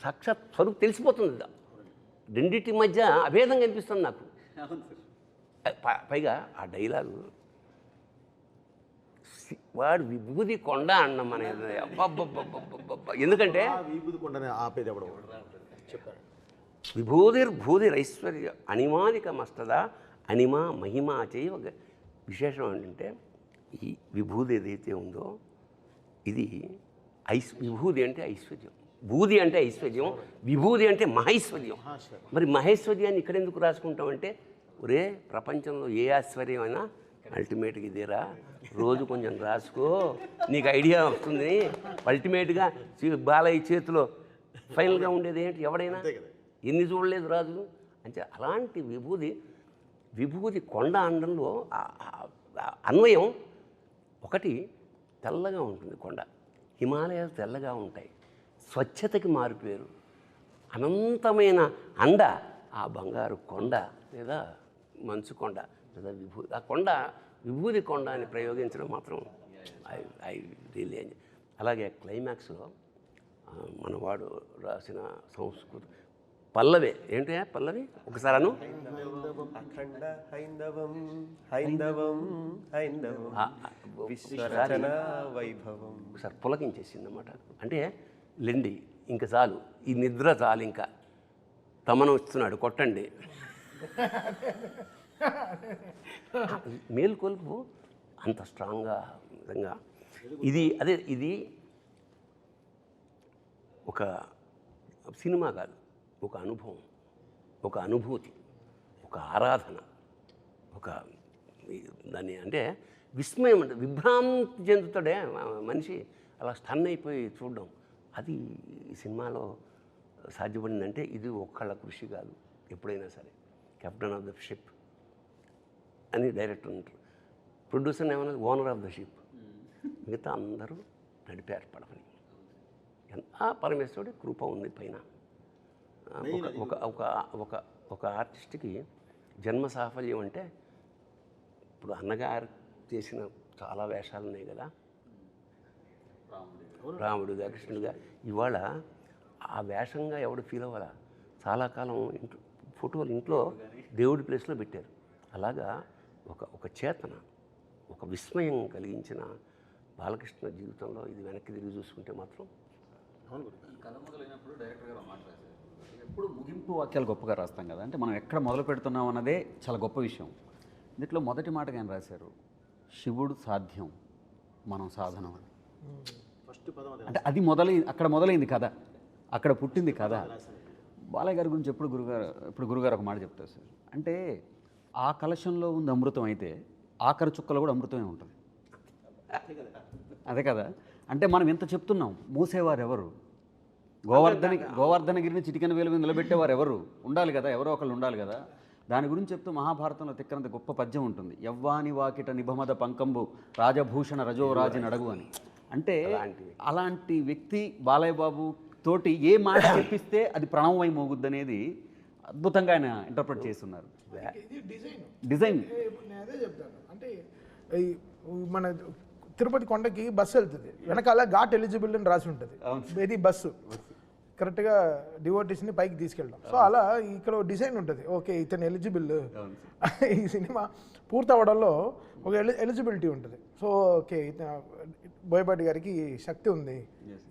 సాక్షాత్ స్వరూపు తెలిసిపోతుంది. రెండింటి మధ్య అభేదం కనిపిస్తుంది నాకు. పైగా ఆ డైలాగు వాడు విభూది కొండ అన్నం అనేది అబ్బబ్బబ్బబ్బబ్బ. ఎందుకంటే విభూది కొండనే ఆపేది ఎవడో చెప్పారు. విభూతిర్భూతిరైశ్వర్య అణిమాదిక మస్తద అణిమ మహిమ చేయవ. విశేషం ఏంటంటే ఈ విభూది ఏదైతే ఉందో ఇది విభూది అంటే ఐశ్వర్యం, భూది అంటే ఐశ్వర్యం, విభూది అంటే మహైశ్వర్యం. మరి మహైశ్వర్యాన్ని ఇక్కడ ఎందుకు రాసుకుంటామంటే ఒరే ప్రపంచంలో ఏ ఐశ్వర్యం అయినా అల్టిమేట్గా ఇదేరా, రోజు కొంచెం రాసుకో నీకు ఐడియా వస్తుంది. అల్టిమేట్గా బాలయ్య చేతిలో ఫైనల్గా ఉండేది ఏంటి, ఎవడైనా ఎన్ని చూడలేదు రాజు అంటే. అలాంటి విభూది కొండ అనడంలో అన్వయం ఒకటి. తెల్లగా ఉంటుంది కొండ, హిమాలయాలు తెల్లగా ఉంటాయి, స్వచ్ఛతకి మారిపోయారు. అనంతమైన అండ ఆ బంగారు కొండ లేదా మంచు కొండ లేదా ఆ కొండ విభూది కొండ అని ప్రయోగించడం మాత్రం ఐ రియల్లీ ఎంజాయ్. అలాగే క్లైమాక్స్లో మనవాడు రాసిన సంస్కృతి పల్లవి ఏంటి పల్లవి ఒకసారి అను. అఖండ హైందవం హైందవం హైందవం విశ్వరచన వైభవం. ఒకసారి పులకించేసింది అన్నమాట. అంటే లెండి ఇంకా చాలు, ఈ నిద్ర చాలు, ఇంకా తమను ఇస్తున్నాడు కొట్టండి. మేల్కొల్పు అంత స్ట్రాంగ్గా నిజంగా ఇది ఒక సినిమా కాదు, ఒక అనుభవం, ఒక అనుభూతి, ఒక ఆరాధన, ఒక దాన్ని అంటే విస్మయం, అంటే విభ్రాంతి చెందుతాడే మనిషి, అలా స్టన్ అయిపోయి చూడడం. అది ఈ సినిమాలో సాధ్యపడిందంటే ఇది ఒక్కళ్ళ కృషి కాదు. ఎప్పుడైనా సరే కెప్టెన్ ఆఫ్ ద షిప్ అని డైరెక్టర్ ఉంటారు, ప్రొడ్యూసర్ ఏమన్నా ఓనర్ ఆఫ్ ద షిప్, మిగతా అందరూ నడిపారు పడవని. ఎంత పరమేశ్వరుడి కృప ఉంది పైన. ఒక ఒక ఒక ఒక ఆర్టిస్ట్కి జన్మ సాఫల్యం అంటే ఇప్పుడు అన్నగారు చేసిన చాలా వేషాలు ఉన్నాయి కదా, రాముడుగా కృష్ణుడిగా. ఇవాళ ఆ వేషంగా ఎవడు ఫీల్ అవ్వాలా, చాలా కాలం ఫోటోలు ఇంట్లో దేవుడి ప్లేస్లో పెట్టారు. అలాగా ఒక చేతన, ఒక విస్మయం కలిగించిన బాలకృష్ణ జీవితంలో ఇది వెనక్కి తిరిగి చూసుకుంటే మాత్రం. కథ మొదలైనప్పుడు డైరెక్టర్ గారు మాట రాశారు, ఎప్పుడు ముగింపు వాక్యాలు గొప్పగా రాస్తాం కదా, అంటే మనం ఎక్కడ మొదలు పెడుతున్నాం అన్నదే చాలా గొప్ప విషయం. దీంట్లో మొదటి మాటగా ఆయన రాశారు, శివుడు సాధ్యం మనం సాధనం అని. అంటే అది అక్కడ మొదలైంది కథ, అక్కడ పుట్టింది కథ. బాలయ్య గారి గురించి ఎప్పుడు గురుగారు ఒక మాట చెప్తారు సార్, అంటే ఆ కలశంలో ఉంది అమృతం అయితే ఆఖరి చుక్కలో కూడా అమృతమే ఉంటుంది. అదే కదా, అంటే మనం ఎంత చెప్తున్నాం, మూసేవారు ఎవరు, గోవర్ధనగిరిని చిటికెన వేలు మీద నిలబెట్టేవారు ఎవరు ఉండాలి కదా, ఎవరో ఒకళ్ళు ఉండాలి కదా. దాని గురించి చెప్తూ మహాభారతంలో తిక్కనంత గొప్ప పద్యం ఉంటుంది, యవ్వాని వాకిట నిభమద పంకంబు రాజభూషణ రజోరాజి నడగు అని. అంటే అలాంటి వ్యక్తి బాలయ్య బాబు తోటి ఏ మాట చెప్పిస్తే అది ప్రణవమై మోగుద్ది అనేది అద్భుతంగా ఆయన ఇంటర్ప్రిట్ చేస్తున్నారు. ఇది డిజైన్ నేను అదే చెప్తాను, అంటే మన తిరుపతి కొండకి బస్సు వెళ్తుంది, వెనకాల ఘాట్ ఎలిజిబుల్ అని రాసి ఉంటుంది, ఇది బస్సు కరెక్ట్గా డివోటీస్ని పైకి తీసుకెళ్ళడం. సో అలా ఇక్కడ డిజైన్ ఉంటుంది, ఓకే ఇతను ఎలిజిబుల్. ఈ సినిమా పూర్తి అవ్వడంలో ఒక ఎలిజిబిలిటీ ఉంటుంది. సో ఓకే ఇతను బోయపాటి గారికి శక్తి ఉంది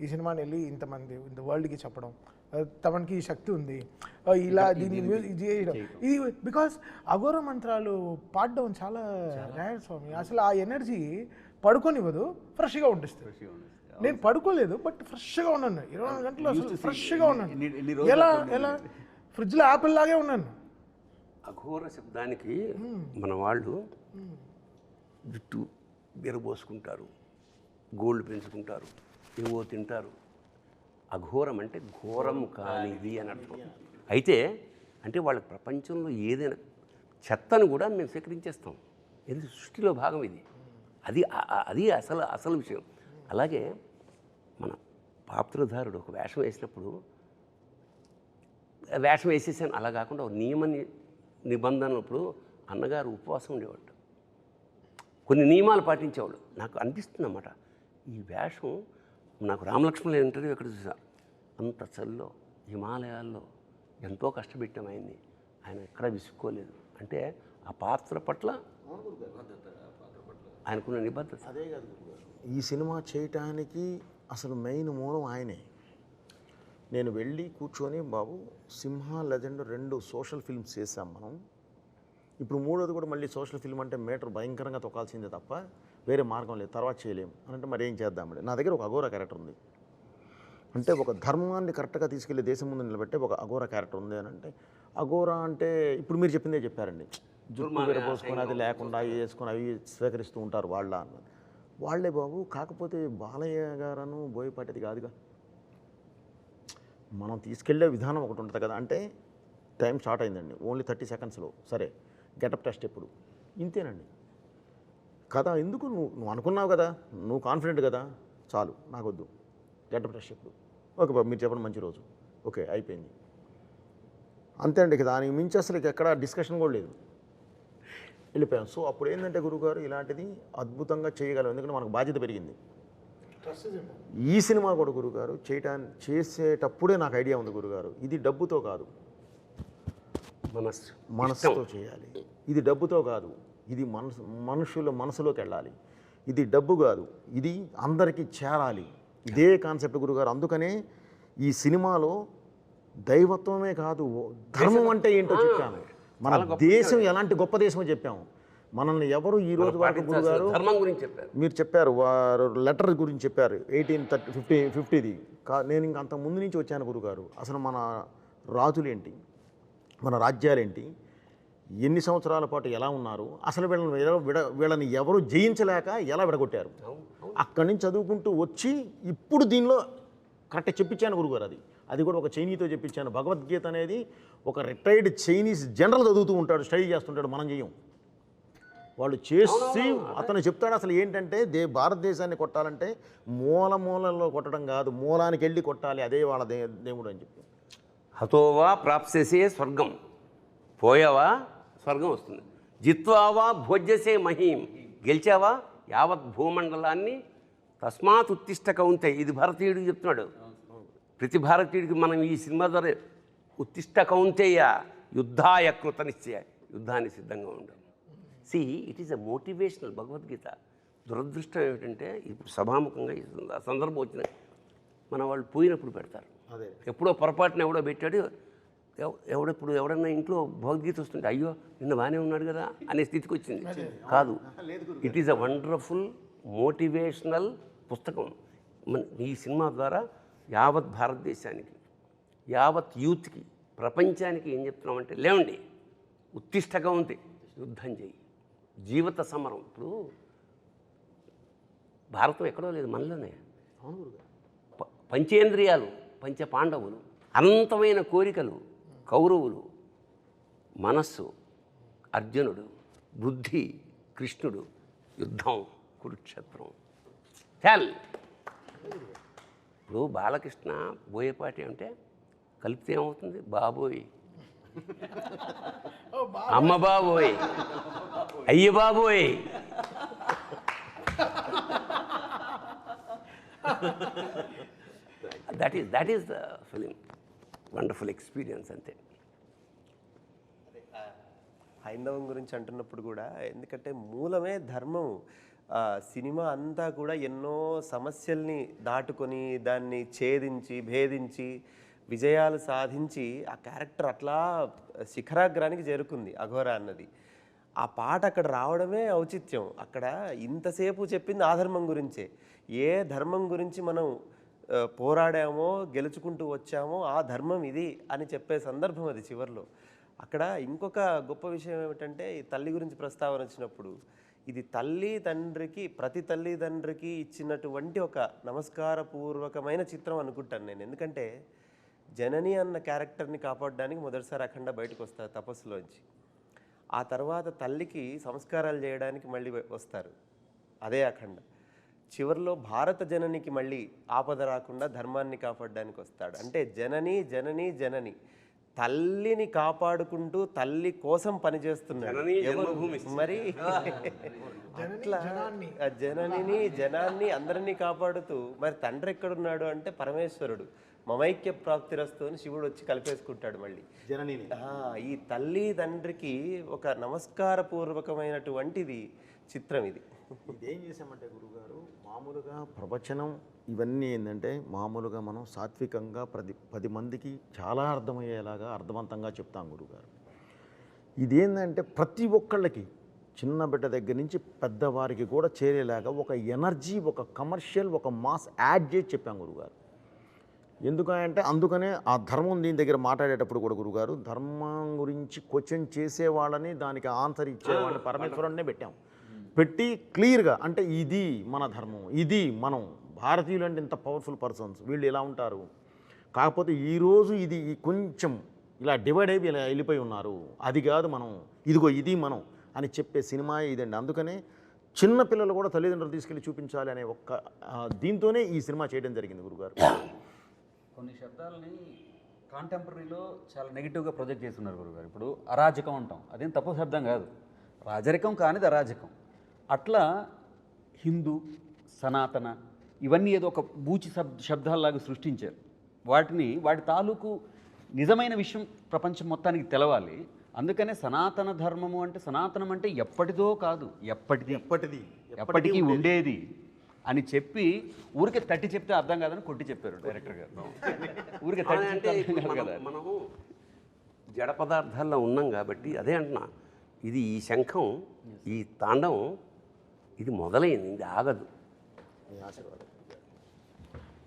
ఈ సినిమాని వెళ్ళి ఇంతమంది ఇంత వరల్డ్కి చెప్పడం, తమకి శక్తి ఉంది ఇలా దీన్ని ఇది చేయడం. ఇది బికాస్ అఘోర మంత్రాలు పాడడం చాలా రేర్ స్వామి. అసలు ఆ ఎనర్జీ పడుకోనివ్వదు, ఫ్రెష్గా ఉంటుంది. నేను పడుకోలేదు బట్ ఫ్రెష్గా ఉన్నాను 24 గంటలు, అసలు ఫ్రెష్గా ఉన్నాను. ఎలా ఫ్రిడ్జ్లో యాపిల్ లాగే ఉన్నాను. అఘోర శబ్దానికి మన వాళ్ళు జుట్టు బెరబోసుకుంటారు, గోల్డ్ పెంచుకుంటారు, ఏవో తింటారు. అఘోరం అంటే ఘోరం కానిది అని అర్థం. అయితే అంటే వాళ్ళకి ప్రపంచంలో ఏదైనా చెత్తను కూడా మేము స్వీకరించేస్తాం, ఇది సృష్టిలో భాగం. ఇది అది అసలు విషయం. అలాగే మన పాత్రధారుడు ఒక వేషం వేసినప్పుడు వేషం వేసేసాను అలా కాకుండా ఒక నియమ నిబంధనలప్పుడు అన్నగారు ఉపవాసం ఉండేవాడు, కొన్ని నియమాలు పాటించేవాడు. నాకు అనిపిస్తుంది అన్నమాట, ఈ వేషం నాకు రామలక్ష్మణుల ఇంటర్వ్యూ ఎక్కడ చూసా, అంత చలిలో హిమాలయాల్లో ఎంతో కష్టపెట్టాం ఆయన్ని, ఆయన ఎక్కడా విసుక్కోలేదు. అంటే ఆ పాత్ర పట్ల ఆయనకున్న నిబద్ధత. అదే కాదు ఈ సినిమా చేయటానికి అసలు మెయిన్ మూలం ఆయనే. నేను వెళ్ళి కూర్చొని బాబు సింహ లెజెండ్ 2 సోషల్ ఫిల్మ్స్ చేసాం మనం, ఇప్పుడు 3వది కూడా మళ్ళీ సోషల్ ఫిల్మ్ అంటే మీటర్ భయంకరంగా తొక్కాల్సిందే తప్ప వేరే మార్గం లేదు, తర్వాత చేయలేము అని అంటే మరి ఏం చేద్దామండి. నా దగ్గర ఒక అఘోర క్యారెక్టర్ ఉంది అంటే, ఒక ధర్మాన్ని కరెక్ట్గా తీసుకెళ్ళి దేశం ముందు నిలబెట్టే ఒక అఘోర క్యారెక్టర్ ఉంది అని అంటే, అఘోర అంటే ఇప్పుడు మీరు చెప్పిందే చెప్పారండి, జుట్టు విరపోసుకొని అది లేకుండా అవి వేసుకొని అవి స్వీకరిస్తూ ఉంటారు వాళ్ళ అన్నది. వాళ్ళే బాబు. కాకపోతే బాలయ్య గారను బోయపాటిది కాదుగా, మనం తీసుకెళ్లే విధానం ఒకటి ఉంటుంది కదా. అంటే టైం స్టార్ట్ అయిందండి, ఓన్లీ 30 సెకండ్స్లో సరే గెటప్ టెస్ట్ ఎప్పుడు ఇంతేనండి కదా. ఎందుకు నువ్వు అనుకున్నావు కదా, నువ్వు కాన్ఫిడెంట్ కదా, చాలు నాకొద్దు గెటప్ టెస్ట్ ఎప్పుడు, ఓకే బాబు మీరు చెప్పండి మంచి రోజు, ఓకే అయిపోయింది అంతే అండి. ఇక దానికి మించి అసలు ఎక్కడ డిస్కషన్ కూడా లేదు, వెళ్ళిపోయాం. సో అప్పుడు ఏంటంటే గురువుగారు ఇలాంటిది అద్భుతంగా చేయగలం, ఎందుకంటే మనకు బాధ్యత పెరిగింది. ఈ సినిమా కూడా గురుగారు చేసేటప్పుడే నాకు ఐడియా ఉంది గురుగారు, ఇది డబ్బుతో కాదు మనసుతో చేయాలి, ఇది డబ్బుతో కాదు, ఇది మనుషుల మనసులోకి వెళ్ళాలి, ఇది డబ్బు కాదు, ఇది అందరికీ చేరాలి, ఇదే కాన్సెప్ట్ గురుగారు. అందుకనే ఈ సినిమాలో దైవత్వమే కాదు ధర్మం అంటే ఏంటో చెప్పాను, మన దేశం ఎలాంటి గొప్ప దేశమో చెప్పాము. మనల్ని ఎవరు ఈ రోజు వరకు గురుగారు ధర్మం గురించి చెప్పారు, మీరు చెప్పారు, వారు లెటర్ గురించి చెప్పారు 1850ది. నేను ఇంక అంత ముందు నుంచి వచ్చాను గురుగారు. అసలు మన రాజులేంటి, మన రాజ్యాలేంటి, ఎన్ని సంవత్సరాల పాటు ఎలా ఉన్నారు, అసలు వీళ్ళని ఎవరు జయించలేక ఎలా విడగొట్టారు, అక్కడి నుంచి చదువుకుంటూ వచ్చి ఇప్పుడు దీనిలో కరెక్ట్ చెప్పించాను గురుగారు. అది కూడా ఒక చైనీతో చెప్పించాను. భగవద్గీత అనేది ఒక రిటైర్డ్ చైనీస్ జనరల్ చదువుతూ ఉంటాడు, స్టడీ చేస్తుంటాడు, మనం చెయ్యం. వాళ్ళు చేసి అతను చెప్తాడు అసలు ఏంటంటే భారతదేశాన్ని కొట్టాలంటే మూలలో కొట్టడం కాదు, మూలానికి వెళ్ళి కొట్టాలి, అదే వాళ్ళ దేవుడు అని చెప్పి. హతోవా ప్రాప్స్యసే స్వర్గం, పోయావా స్వర్గం వస్తుంది. జిత్వావా భోజ్యసే మహీం, గెలిచావా యావత్ భూమండలాన్ని. తస్మాత్ ఉత్తిష్ట కౌంతే, ఇది భారతీయుడికి చెప్తున్నాడు. ప్రతి భారతీయుడికి మనం ఈ సినిమా ద్వారా ఉత్తిష్ట కౌంతేయ యుద్ధాయ కృత నిశ్చయ, యుద్ధానికి సిద్ధంగా ఉండడం. It is a motivational Bhagavad Gita. దురదృష్టం ఏమిటంటే ఇప్పుడు సభాముఖంగా ఈ సందర్భం వచ్చిన మన వాళ్ళు పోయినప్పుడు పెడతారు, ఎప్పుడో పొరపాటున ఎవడో పెట్టాడు, ఎవడన్నా ఇంట్లో భగవద్గీత వస్తుంటే అయ్యో నిన్న బాగానే ఉన్నాడు కదా అనే స్థితికి వచ్చింది. కాదు, it is a wonderful motivational పుస్తకం. ఈ సినిమా ద్వారా యావత్ భారతదేశానికి, యావత్ యూత్కి, ప్రపంచానికి ఏం చెప్తున్నామంటే లేవండి, ఉత్తిష్టగా ఉంది, యుద్ధం చేయి, జీవిత సమరం. ఇప్పుడు భారతం ఎక్కడో లేదు, మనలోనే. పంచేంద్రియాలు పంచ పాండవులు, అనంతమైన కోరికలు కౌరవులు, మనస్సు అర్జునుడు, బుద్ధి కృష్ణుడు, యుద్ధం కురుక్షేత్రం. చాల్ ఇప్పుడు బాలకృష్ణ బోయపాటి అంటే కలిపితే ఏమవుతుంది, బాబోయ్, అమ్మ బాబోయ్, అయ్య బాబోయ్, that is the film, wonderful experience అంతే. హైందవం గురించి అంటున్నప్పుడు కూడా, ఎందుకంటే మూలమే ధర్మం. సినిమా అంతా కూడా ఎన్నో సమస్యల్ని దాటుకొని దాన్ని ఛేదించి భేదించి విజయాలు సాధించి ఆ క్యారెక్టర్ అట్లా శిఖరాగ్రానికి చేరుకుంది అఘోరా అన్నది. ఆ పాట అక్కడ రావడమే ఔచిత్యం. అక్కడ ఇంతసేపు చెప్పింది ఆ ధర్మం గురించే. ఏ ధర్మం గురించి మనం పోరాడామో గెలుచుకుంటూ వచ్చామో ఆ ధర్మం ఇది అని చెప్పే సందర్భం అది చివరిలో. అక్కడ ఇంకొక గొప్ప విషయం ఏమిటంటే, ఈ తల్లి గురించి ప్రస్తావన వచ్చినప్పుడు, ఇది ప్రతి తల్లిదండ్రికి ఇచ్చినటువంటి ఒక నమస్కారపూర్వకమైన చిత్రం అనుకుంటాను నేను. ఎందుకంటే జనని అన్న క్యారెక్టర్ని కాపాడడానికి మొదటిసారి అఖండ బయటకు వస్తారు తపస్సులోంచి. ఆ తర్వాత తల్లికి సంస్కారాలు చేయడానికి మళ్ళీ వస్తారు, అదే అఖండ. చివరిలో భారత జననికి మళ్ళీ ఆపద రాకుండా ధర్మాన్ని కాపాడడానికి వస్తాడు. అంటే జనని జనని జనని, తల్లిని కాపాడుకుంటూ తల్లి కోసం పనిచేస్తున్నాడు. మరి అట్లా జననిని జనాన్ని అందరినీ కాపాడుతూ, మరి తండ్రి ఎక్కడున్నాడు అంటే పరమేశ్వరుడు. మమైక్య ప్రాప్తిరస్తు అని శివుడు వచ్చి కలిపేసుకుంటాడు మళ్ళీ జననిని. ఈ తల్లి తండ్రికి ఒక నమస్కారపూర్వకమైనటువంటిది చిత్రం ఇది. ఇదేం చేసామంటే గురుగారు, మామూలుగా ప్రవచనం ఇవన్నీ ఏంటంటే మామూలుగా మనం సాత్వికంగా 10 మందికి చాలా అర్థమయ్యేలాగా అర్థవంతంగా చెప్తాం గురుగారు. ఇదేంటంటే ప్రతి ఒక్కళ్ళకి, చిన్న బిడ్డ దగ్గర నుంచి పెద్దవారికి కూడా చేరేలాగా ఒక ఎనర్జీ, ఒక కమర్షియల్, ఒక మాస్ యాడ్ చేసి చెప్పాం గురుగారు. ఎందుకంటే అందుకనే ఆ ధర్మం దీని దగ్గర మాట్లాడేటప్పుడు కూడా గురుగారు, ధర్మం గురించి క్వశ్చన్ చేసేవాళ్ళని, దానికి ఆన్సర్ ఇచ్చేవాళ్ళని పరమేశ్వరుడినే పెట్టాం. పెట్టి క్లియర్గా, అంటే ఇది మన ధర్మం, ఇది మనం భారతీయులు అంటే ఇంత పవర్ఫుల్ పర్సన్స్, వీళ్ళు ఎలా ఉంటారు, కాకపోతే ఈరోజు ఇది కొంచెం ఇలా డివైడ్ అయిపోయి ఇలా వెళ్ళిపోయి ఉన్నారు, అది కాదు మనం, ఇదిగో ఇది మనం అని చెప్పే సినిమా ఇదండి. అందుకనే చిన్న పిల్లలు కూడా తల్లిదండ్రులు తీసుకెళ్ళి చూపించాలి అనే ఒక్క దీంతోనే ఈ సినిమా చేయడం జరిగింది గురుగారు. కొన్ని శబ్దాలని కాంటెంపరీలో చాలా నెగిటివ్గా ప్రొజెక్ట్ చేస్తున్నారు గురుగారు. ఇప్పుడు అరాజకం అంటాం, అదేం తప్పు శబ్దం కాదు, రాజరికం కానిది అరాజకం. అట్లా హిందూ, సనాతన ఇవన్నీ ఏదో ఒక బూచి శబ్దాల్లాగా సృష్టించారు. వాటి తాలూకు నిజమైన విషయం ప్రపంచం మొత్తానికి తెలవాలి. అందుకనే సనాతన ధర్మము అంటే, సనాతనం అంటే ఎప్పటిదో కాదు, ఎప్పటికీ ఉండేది అని చెప్పి ఊరికే తట్టి చెప్తే అర్థం కాదని కొట్టి చెప్పారు డైరెక్టర్ గారు. ఊరికే తట్టి అంటే చెప్తే అర్థం కదా. మనము జడ పదార్థాల్లో ఉన్నాం కాబట్టి అదే అంటున్నా, ఇది ఈ శంఖం, ఈ తాండవం ఇది మొదలైంది, ఇది ఆగదు.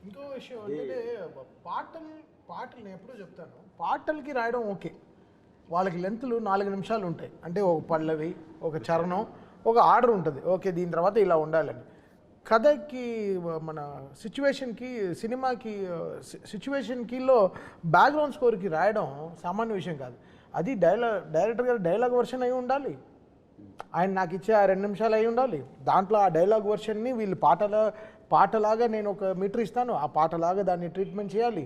ఇంకో విషయం అంటే పాటలు నేను ఎప్పుడూ చెప్తాను, పాటలకి రాయడం ఓకే, వాళ్ళకి లెంత్లు 4 నిమిషాలు ఉంటాయి. అంటే ఒక పల్లవి, ఒక చరణం, ఒక ఆర్డర్ ఉంటుంది, ఓకే దీని తర్వాత ఇలా ఉండాలని. కథకి, మన సిచ్యువేషన్కి, సినిమాకి సిచ్యువేషన్కిలో బ్యాక్గ్రౌండ్ స్కోర్కి రాయడం సామాన్య విషయం కాదు. అది డైరెక్టర్ గారు డైలాగ్ వర్షన్ అయి ఉండాలి, ఆయన నాకు ఇచ్చే ఆ 2 నిమిషాలు అయి ఉండాలి. దాంట్లో ఆ డైలాగ్ వర్షన్ని వీళ్ళు పాటలాగా నేను ఒక మీటర్ ఇస్తాను, ఆ పాటలాగా దాన్ని ట్రీట్మెంట్ చేయాలి.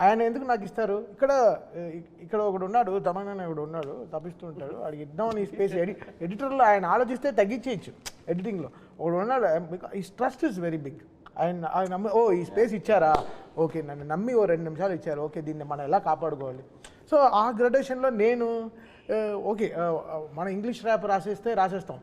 ఆయన ఎందుకు నాకు ఇస్తారు? ఇక్కడ ఒకడు ఉన్నాడు, తమన్నా ఒకడు ఉన్నాడు, తప్పిస్తూ ఉంటాడు, వాడికి ఇద్దామని ఈ స్పేస్ ఎడిటర్లో ఆయన ఆలోచిస్తే తగ్గించేయచ్చు. ఎడిటింగ్లో ఒకడు ఉన్నాడు, ఈ ట్రస్ట్ ఇస్ వెరీ బిగ్. ఆయన నమ్మి, ఓ ఈ స్పేస్ ఇచ్చారా, ఓకే నన్ను నమ్మి ఓ 2 నిమిషాలు ఇచ్చారు, ఓకే దీన్ని మనం ఎలా కాపాడుకోవాలి. సో ఆ గ్రడేషన్లో నేను ఓకే మన ఇంగ్లీష్ ర్యాప్ రాసేస్తాం,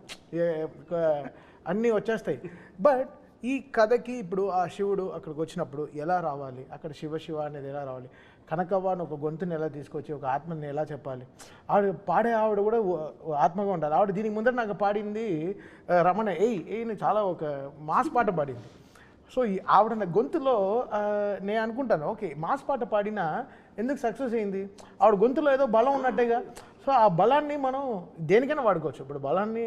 అన్నీ వచ్చేస్తాయి. బట్ ఈ కథకి ఇప్పుడు ఆ శివుడు అక్కడికి వచ్చినప్పుడు ఎలా రావాలి, అక్కడ శివ అనేది ఎలా రావాలి, కనకవ్వని ఒక గొంతుని ఎలా తీసుకొచ్చి ఒక ఆత్మని ఎలా చెప్పాలి, పాడే ఆవిడ కూడా ఆత్మగా ఉండాలి. ఆవిడ దీనికి ముందర నాకు పాడింది రమణ ఏయ్ని చాలా ఒక మాస్ పాట పాడింది. సో ఈ ఆవిడ గొంతులో నేను అనుకుంటాను, ఓకే మాస్ పాట పాడినా ఎందుకు సక్సెస్ అయింది, ఆవిడ గొంతులో ఏదో బలం ఉన్నట్టేగా. సో ఆ బలాన్ని మనం దేనికైనా వాడుకోవచ్చు. ఇప్పుడు బలాన్ని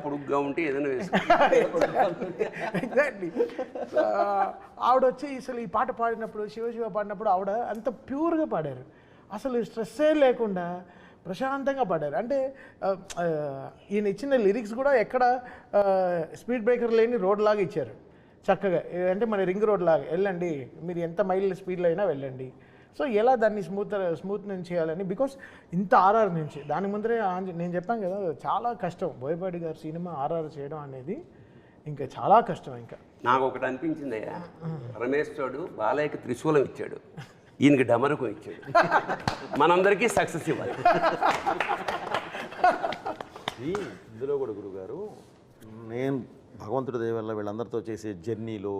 పొడుగ్గా ఉంటే ఏదైనా ఎగ్జాక్ట్లీ. ఆవిడ వచ్చి అసలు ఈ పాట పాడినప్పుడు, శివ పాడినప్పుడు ఆవిడ అంత ప్యూర్గా పాడారు, అసలు స్ట్రెస్సే లేకుండా ప్రశాంతంగా పాడారు. అంటే ఈయన ఇచ్చిన లిరిక్స్ కూడా ఎక్కడ స్పీడ్ బ్రేకర్ లేని రోడ్ లాగా ఇచ్చారు చక్కగా. అంటే మన రింగ్ రోడ్ లాగా వెళ్ళండి, మీరు ఎంత మైల్ స్పీడ్లో అయినా వెళ్ళండి. సో ఎలా దాన్ని స్మూత్ నుంచి చేయాలని, బికాస్ ఇంత ఆర్ఆర్ నుంచి దాని ముందరే నేను చెప్పాను కదా చాలా కష్టం. బోయపాటి గారి సినిమా ఆర్ఆర్ చేయడం అనేది ఇంకా చాలా కష్టం. ఇంకా నాకు ఒకటి అనిపించింది అయ్యా, రమేష్ తోడు బాలయ్యకి త్రిశూలం ఇచ్చాడు, ఈయనకి డమరుకం ఇచ్చాడు. మనందరికీ సక్సెస్ ఇవ్వాలి. ఇందులో కూడా గురుగారు, నేను భగవంతుడి దయ వల్ల వీళ్ళందరితో చేసే జర్నీలో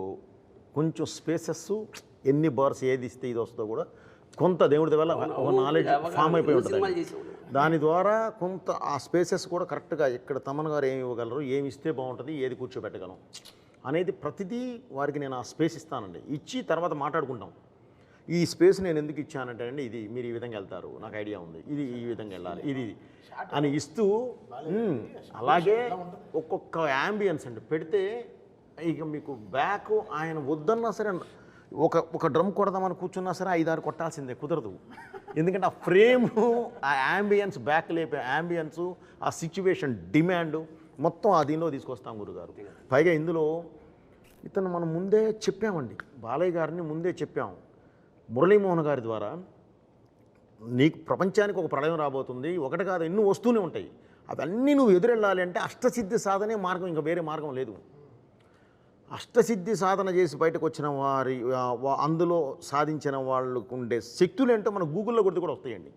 కొంచెం స్పేసెస్, ఎన్ని బార్స్ ఏది ఇస్తే ఇది వస్తుందో కూడా కొంత దేవుడి వల్ల ఒక నాలెడ్జ్ ఫామ్ అయిపోయి ఉంటుంది. దాని ద్వారా కొంత ఆ స్పేసెస్ కూడా కరెక్ట్గా ఇక్కడ తమన్ గారు ఏమి ఇవ్వగలరు, ఏమి ఇస్తే బాగుంటుంది, ఏది కూర్చోబెట్టగలం అనేది ప్రతిదీ వారికి నేను ఆ స్పేస్ ఇస్తానండి. ఇచ్చి తర్వాత మాట్లాడుకుంటాం. ఈ స్పేస్ నేను ఎందుకు ఇచ్చానంటే అండి, ఇది మీరు ఈ విధంగా వెళ్తారు, నాకు ఐడియా ఉంది, ఇది ఈ విధంగా వెళ్ళాలి, ఇది అని ఇస్తూ అలాగే ఒక్కొక్క యాంబియన్స్ అండి పెడితే ఇక మీకు బ్యాక్ ఆయన వద్దన్నా సరే ఒక డ్రమ్ కొడదామని కూర్చున్నా సరే 5-6 కొట్టాల్సిందే, కుదరదు. ఎందుకంటే ఆ ఫ్రేము, ఆ యాంబియన్స్, బ్యాక్ లేపే యాంబియన్స్, ఆ సిచ్యువేషన్ డిమాండ్ మొత్తం ఆ దీనిలో తీసుకొస్తాం గురుగారు. పైగా ఇందులో ఇతను మనం ముందే చెప్పామండి, బాలయ్య గారిని ముందే చెప్పాము. మురళీమోహన్ గారి ద్వారా నీకు ప్రపంచానికి ఒక ప్రళయం రాబోతుంది, ఒకటి కాదు ఎన్నో వస్తూనే ఉంటాయి, అవన్నీ నువ్వు ఎదురెళ్ళాలి అంటే అష్టసిద్ధి సాధనే మార్గం, ఇంకా వేరే మార్గం లేదు. అష్టసిద్ధి సాధన చేసి బయటకు వచ్చిన వారి అందులో సాధించిన వాళ్ళకు ఉండే శక్తులు ఏంటో మన గూగుల్లో కొడితే కూడా వస్తాయండి.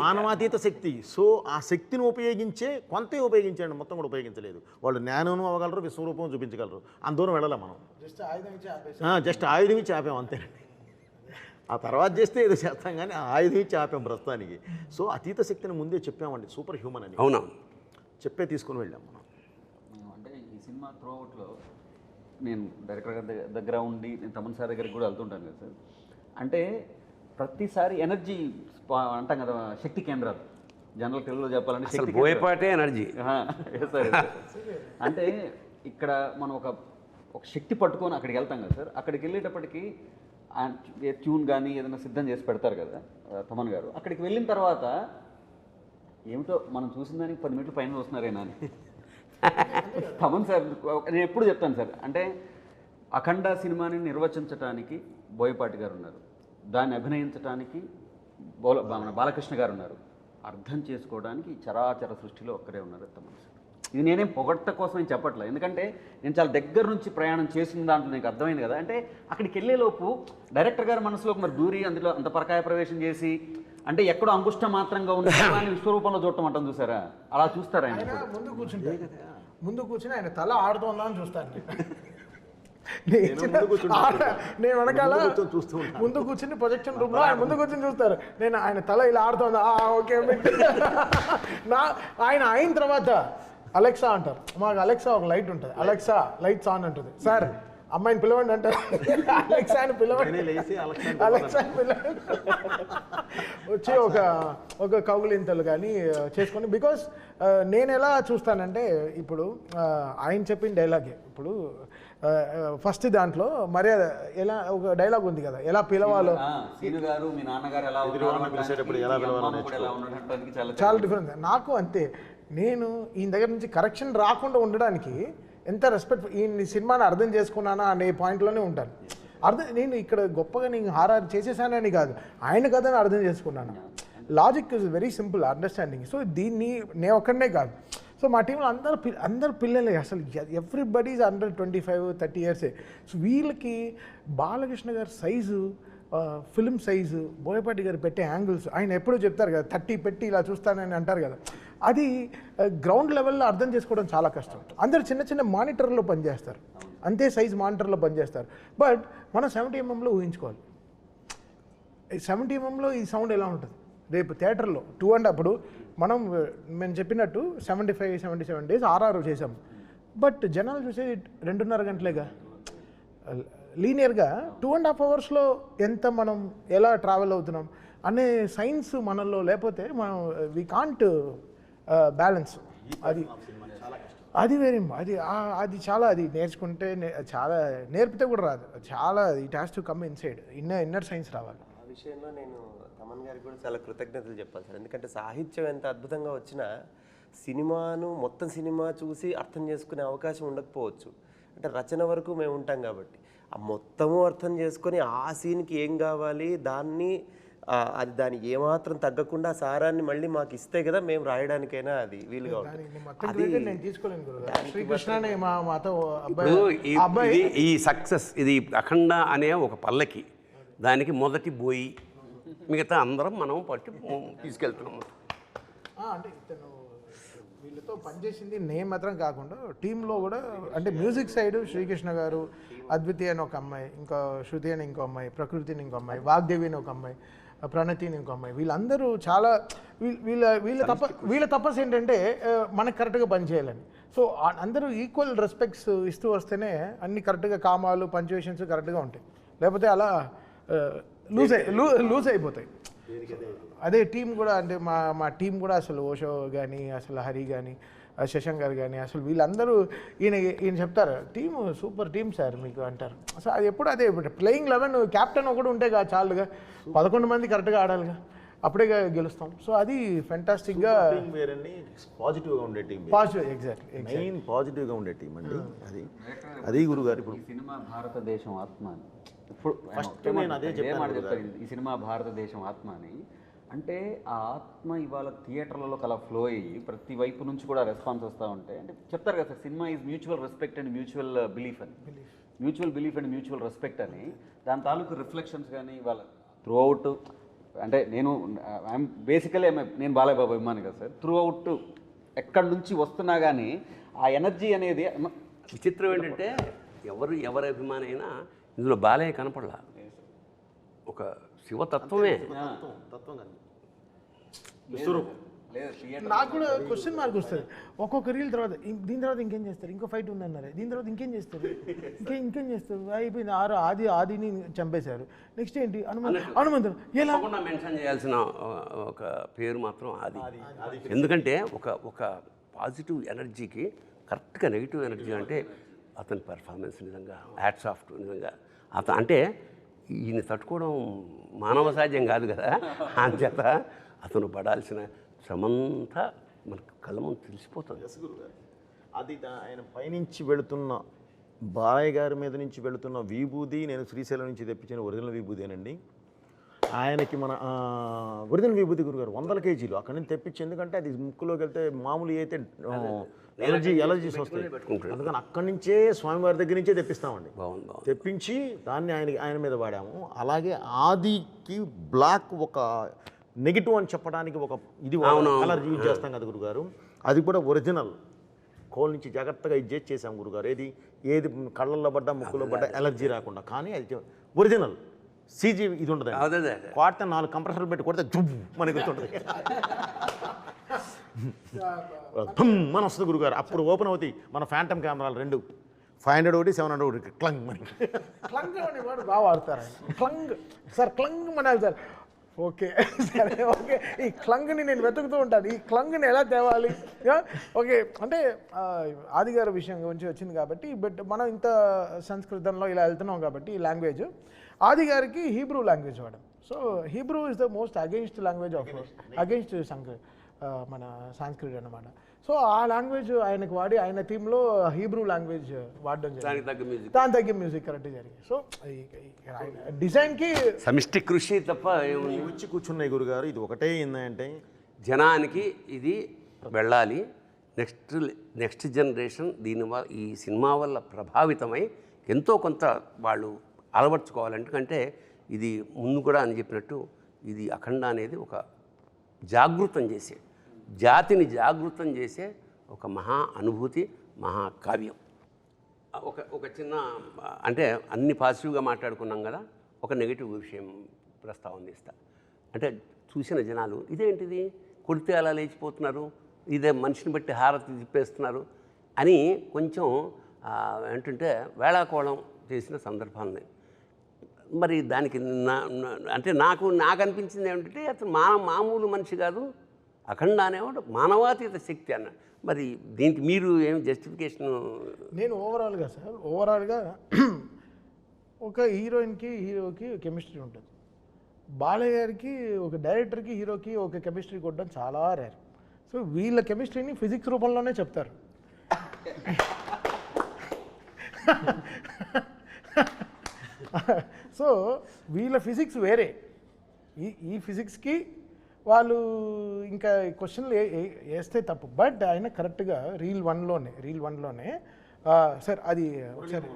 మానవాతీత శక్తి. సో ఆ శక్తిని ఉపయోగించే కొంతే ఉపయోగించండి, మొత్తం కూడా ఉపయోగించలేదు. వాళ్ళు జ్ఞానం అవ్వగలరు, విశ్వరూపం చూపించగలరు, అంత దూరం వెళ్ళాలి మనం. జస్ట్ ఆయుధం ఇచ్చి ఆపాం అంతేనండి. ఆ తర్వాత చేస్తే ఏదో చేస్తాం కానీ ఆ ఆయుధం ఇచ్చి ఆపాం ప్రస్తుతానికి. సో అతీత శక్తిని ముందే చెప్పామండి, సూపర్ హ్యూమన్ అని. అవునా, చెప్పే తీసుకుని వెళ్ళాం మనం. అంటే ఈ సినిమా త్రూఅవుట్లో నేను డైరెక్టర్ గారి దగ్గర ఉండి నేను తమన్ సార్ దగ్గరికి కూడా వెళ్తుంటాను కదా సార్. అంటే ప్రతిసారి ఎనర్జీ అంటాం కదా, శక్తి కేంద్రాలు, జనరల్ తెలుగులో చెప్పాలంటే శక్తి బోయపాటే ఎనర్జీ. సార్ అంటే ఇక్కడ మనం ఒక శక్తి పట్టుకొని అక్కడికి వెళ్తాం కదా సార్. అక్కడికి వెళ్ళేటప్పటికి ట్యూన్ కానీ ఏదైనా సిద్ధం చేసి పెడతారు కదా తమన్ గారు. అక్కడికి వెళ్ళిన తర్వాత ఏమిటో మనం చూసిన దానికి 10 మినిట్లు పైన వస్తున్నారేనా అని తమన్ సార్ నేను ఎప్పుడు చెప్తాను సార్. అంటే అఖండ సినిమాని నిర్వచించడానికి బోయపాటి గారు ఉన్నారు, దాన్ని అభినయించడానికి మన బాలకృష్ణ గారు ఉన్నారు, అర్థం చేసుకోవడానికి చరాచర సృష్టిలో ఒక్కరే ఉన్నారు తమన్ సార్. ఇది నేనేం పొగట్ట కోసం ఏం చెప్పట్లేదు, ఎందుకంటే నేను చాలా దగ్గర నుంచి ప్రయాణం చేసిన దాంట్లో నాకు అర్థమైంది కదా. అంటే అక్కడికి వెళ్ళేలోపు డైరెక్టర్ గారి మనసులోకి మరి దూరి అందులో అంత పరకాయ ప్రవేశం చేసి, అంటే ఎక్కడో అంగుష్ట మాత్రంగా ఉన్న విశ్వరూపంలో చూడటం అంటాం చూసారా, అలా చూస్తారా ఆయన? ముందు కూర్చుని ఆయన తల ఆడుతుందా అని చూస్తాను నేను వెనకాల ముందు కూర్చుని ప్రొజెక్షన్ రూమ్ లో ఆయన ముందు కూర్చుని చూస్తారు, నేను ఆయన తల ఇలా ఆడుతుందా ఓకే ఆయన అయిన తర్వాత అలెక్సా అంటారు. మాకు అలెక్సా ఒక లైట్ ఉంటుంది, అలెక్సా లైట్స్ ఆన్ అంటుంది. సార్ అమ్మాయిని పిలవండి అంటారు, అలెక్సా అని పిలవండి, అలెక్సా అని పిలవండి వచ్చి ఒక కౌగులింతలు కానీ చేసుకొని. బికాస్ నేను ఎలా చూస్తానంటే, ఇప్పుడు ఆయన చెప్పిన డైలాగే, ఇప్పుడు ఫస్ట్ దాంట్లో మర్యాద ఎలా ఒక డైలాగ్ ఉంది కదా, ఎలా పిలవాలో, చాలా డిఫరెన్స్. నాకు అంతే, నేను ఈయన దగ్గర నుంచి కరెక్షన్ రాకుండా ఉండడానికి ఎంత రెస్పెక్ట్, ఈ సినిమాని అర్థం చేసుకున్నానా అనే పాయింట్లోనే ఉంటాను. నేను ఇక్కడ గొప్పగా నేను హారర్ చేసేసానని కాదు, ఆయన కథని అర్థం చేసుకున్నాను. Logic is very simple understanding. So దీన్ని నేను ఒక్కడనే కాదు, సో మా టీంలో అందరు పిల్లలే, అసలు ఎవ్రీబడీ ఈజ్ అండర్ 25-30 ఇయర్సే. సో వీళ్ళకి బాలకృష్ణ గారి సైజు, ఫిల్మ్ సైజు, బోయపాటి గారు పెట్టే యాంగిల్స్, ఆయన ఎప్పుడూ చెప్తారు కదా 30 పెట్టి ఇలా చూస్తానని అంటారు కదా, అది గ్రౌండ్ లెవెల్లో అర్థం చేసుకోవడం చాలా కష్టం. అందరు చిన్న చిన్న మానిటర్లో పనిచేస్తారు, అంతే సైజ్ మానిటర్లో పనిచేస్తారు. బట్ మనం 70 mm ఊహించుకోవాలి, 70 mm ఈ సౌండ్ ఎలా ఉంటుంది రేపు థియేటర్లో 2.5. అప్పుడు మేము చెప్పినట్టు 75-77 days RR చేసాం, బట్ జనాలు చూసేది 2.5 గంటలేగా. లీనియర్గా 2.5 hours ఎంత మనం ఎలా ట్రావెల్ అవుతున్నాం అనే సైన్స్ మనలో లేకపోతే మనం వీ కాంట్ బ్యాలెన్స్. అది వేరే, అది చాలా, అది నేర్చుకుంటే చాలా, నేర్పితే కూడా రాదు, చాలా it has to come inside, inner science రావాలి. ఆ విషయంలో నేను తమన్ గారికి కూడా చాలా కృతజ్ఞతలు చెప్పాలి సార్. ఎందుకంటే సాహిత్యం ఎంత అద్భుతంగా వచ్చినా సినిమాను మొత్తం సినిమా చూసి అర్థం చేసుకునే అవకాశం ఉండకపోవచ్చు. అంటే రచన వరకు మేము ఉంటాం కాబట్టి ఆ మొత్తము అర్థం చేసుకొని ఆ సీన్కి ఏం కావాలి దాన్ని అది దాని ఏమాత్రం తగ్గకుండా సారాన్ని మళ్ళీ మాకు ఇస్తే కదా మేము రాయడానికైనా అది వీలుగా ఉంటుంది. దానికి మొత్తం credit నేను తీసుకోలేను గురుగారు. శ్రీకృష్ణనే మాతో ఇప్పుడు ఈ సక్సెస్ ఇది అఖండ అనే ఒక పల్లకి, దానికి మొదటి బోయి, మిగతా అందరం మనం పట్టి తీసుకెళ్తున్నాము. అంటే ఇతను వీళ్ళతో పనిచేసింది నేను మాత్రం కాకుండా టీంలో కూడా, అంటే మ్యూజిక్ సైడ్ శ్రీకృష్ణ గారు, అద్వితి అని ఒక అమ్మాయి, ఇంకా శృతి అని ఇంకో అమ్మాయి, ప్రకృతి అని ఇంకో అమ్మాయి, వాగ్దేవి అని ఒక అమ్మాయి, ప్రణతి అని ఇంకో అమ్మాయి, వీళ్ళందరూ చాలా వీళ్ళ తపస్సు ఏంటంటే మనకు కరెక్ట్గా పనిచేయాలని. సో అందరూ ఈక్వల్ రెస్పెక్ట్స్ ఇస్తూ వస్తేనే అన్ని కరెక్ట్గా కామాలు పంచువేషన్స్ కరెక్ట్గా ఉంటాయి, లేకపోతే అలా లూజ్ అయిపోతాయి. అదే టీం కూడా, అంటే మా టీం కూడా అసలు ఓషో కానీ, అసలు హరి కానీ, శశాంక్ గారు కానీ, అసలు వీళ్ళందరూ ఈయన చెప్తారు టీం సూపర్ టీం సార్ మీకు అంటారు. అసలు అది ఎప్పుడు అదే ప్లేయింగ్ 11 క్యాప్టెన్ ఒకటి ఉంటే కాదు చాలుగా, 11 మంది కరెక్ట్గా ఆడాలిగా, అప్పుడే గెలుస్తాం. సో అది ఫెంటాస్టిక్గా పాజిటివ్గా ఉండే టీం, పాజిటివ్, ఎగ్జాక్ట్లీ మెయిన్ పాజిటివ్గా ఉండే టీం అండి అది గురుగారు. ఇప్పుడు ఈ సినిమా భారతదేశం ఆత్మ అని, ఇప్పుడు ఫస్ట్ నేను అదే చెప్తాను, ఈ సినిమా భారతదేశం ఆత్మ అని. అంటే ఆ ఆత్మ ఇవాళ థియేటర్లలో అలా ఫ్లో అయ్యి ప్రతి వైపు నుంచి కూడా రెస్పాన్స్ వస్తూ ఉంటాయి. అంటే చెప్తారు కదా sir, cinema is mutual respect and mutual belief అని, mutual belief and mutual respect అని. దాని తాలూకు రిఫ్లెక్షన్స్ కానీ ఇవాళ త్రూ అవుట్, అంటే ఐఎమ్ బేసికలీ నేను బాలయ్య బాబు అభిమాని కదా సార్, త్రూ అవుట్ ఎక్కడి నుంచి వస్తున్నా కానీ ఆ ఎనర్జీ అనేది. విచిత్రం ఏంటంటే ఎవరి అభిమాని అయినా ఇందులో బాలయ్య కనపడలా, ఒక శివతత్వమే. తత్వం కానీ నాకు కూడా క్వశ్చన్ మార్క్ వస్తుంది ఒక్కొక్క రీల్ తర్వాత. దీని తర్వాత ఇంకేం చేస్తారు, ఇంకో ఫైట్ ఉందన్నారు, దీని తర్వాత ఇంకేం చేస్తారు, ఇంకేం చేస్తారు, అయిపోయింది. ఆదిని చంపేశారు, నెక్స్ట్ ఏంటి హనుమంతుడు. ఎలా మెన్షన్ చేయాల్సిన ఒక పేరు మాత్రం ఆది. ఎందుకంటే ఒక పాజిటివ్ ఎనర్జీకి కరెక్ట్గా నెగిటివ్ ఎనర్జీ అంటే అతని పెర్ఫార్మెన్స్ నిజంగా హ్యాట్స్ ఆఫ్ నిజంగా. అంటే ఈయన తట్టుకోవడం మానవ సాధ్యం కాదు కదా, అంచేత అతను పడాల్సిన శ్రమంతా మనకు కళ్ళ ముందు తెలిసిపోతుంది. అది ఆయన పైనుంచి వెళుతున్న బాలయ్య గారి మీద నుంచి వెళుతున్న విభూది, నేను శ్రీశైలం నుంచి తెప్పించిన ఒరిజినల్ విభూదేనండి. ఆయనకి మన ఒరిజినల్ విభూతి గురుగారు 100 కేజీలు అక్కడి నుంచి తెప్పించి, ఎందుకంటే అది ముక్కులోకి వెళ్తే మామూలు అయితే ఎలర్జీస్ వస్తాయి, అందుకని అక్కడి నుంచే స్వామివారి దగ్గర నుంచే తెప్పిస్తామండి. తెప్పించి దాన్ని ఆయన మీద వాడాము. అలాగే ఆదికి బ్లాక్ ఒక నెగిటివ్ అని చెప్పడానికి ఒక ఇది కలర్ యూజ్ చేస్తాం కదా గురుగారు, అది కూడా ఒరిజినల్ కోల్ నుంచి జాగ్రత్తగా ఇది చేసాం గురుగారు. ఏది కళ్ళల్లో పడ్డా ముక్కులో పడ్డా ఎలర్జీ రాకుండా, కానీ అది ఒరిజినల్ సీజీ ఇది ఉంటుంది. కొడితే 4 కంప్రెసర్లు పెట్టి కొడితే జుబ్బు మనకి గుర్తుంటుంది, మన వస్తుంది గురుగారు. అప్పుడు ఓపెన్ అవుతాయి మన ఫ్యాంటమ్ కెమెరాలు 2, 500 ఒకటి 700 ఒకటి, క్లంగ్ మనకి. క్లంగ్ అనేవాడు బాగా వాడతారు ఆయన. Clang sir, clang Manali sir. Okay సరే, ఓకే. ఈ క్లంగ్ని నేను వెతుకుతూ ఉంటాను, ఈ క్లంగ్ని ఎలా తేవాలి. ఓకే, అంటే ఆదిగారి విషయం గురించి వచ్చింది కాబట్టి, బట్ మనం ఇంత సంస్కృతంలో ఇలా వెళ్తున్నాం కాబట్టి ఈ లాంగ్వేజ్, ఆదిగారికి హీబ్రూ లాంగ్వేజ్ వాడడం. So Hebrew is the most against language of against మన సాంస్క్రిట్ అన్నమాట. సో ఆ లాంగ్వేజ్ ఆయనకు వాడి ఆయన థీమ్లో హీబ్రూ లాంగ్వేజ్ వాడడం జరిగింది, దాని తగ్గ మ్యూజిక్ కరెక్ట్ జరిగింది. సో డిజైన్కి సమిష్టి కృషి తప్ప వచ్చి కూర్చున్నాయి గురుగారు. ఇది ఒకటే ఏంటంటే జనానికి ఇది వెళ్ళాలి, నెక్స్ట్ జనరేషన్ దీనివల్ల ఈ సినిమా వల్ల ప్రభావితమై ఎంతో కొంత వాళ్ళు అలవర్చుకోవాలంటే ఇది ముందు కూడా అని చెప్పినట్టు ఇది అఖండ అనేది ఒక జాగృతం చేసే, జాతిని జాగృతం చేసే ఒక మహా అనుభూతి, మహాకావ్యం. ఒక చిన్న, అంటే అన్ని పాజిటివ్గా మాట్లాడుకున్నాం కదా, ఒక నెగిటివ్ విషయం ప్రస్తావన చేస్తా. అంటే చూసిన జనాలు ఇదేంటిది కొడితే అలా లేచిపోతున్నారు, ఇదే మనిషిని బట్టి హారతి తిప్పేస్తున్నారు అని కొంచెం ఏంటంటే వేళాకోళం చేసిన సందర్భాలని. మరి దానికి అంటే నాకు అనిపించింది ఏమిటంటే అతను మామూలు మనిషి కాదు, అఖండ అనేవాడు మానవాతీత శక్తి అన్న. మరి దీనికి మీరు ఏం జస్టిఫికేషన్? నేను ఓవరాల్గా ఒక హీరోయిన్కి హీరోకి కెమిస్ట్రీ ఉంటుంది, బాలయ్య గారికి ఒక డైరెక్టర్కి హీరోకి ఒక కెమిస్ట్రీ కొట్టడం చాలా రేర్. సో వీళ్ళ కెమిస్ట్రీని ఫిజిక్స్ రూపంలోనే చెప్తారు. సో వీళ్ళ ఫిజిక్స్ వేరే, ఈ ఫిజిక్స్కి వాళ్ళు ఇంకా క్వశ్చన్లు వేస్తే తప్పు. బట్ ఆయన కరెక్ట్గా రీల్ వన్లోనే సార్ అది ఒకసారి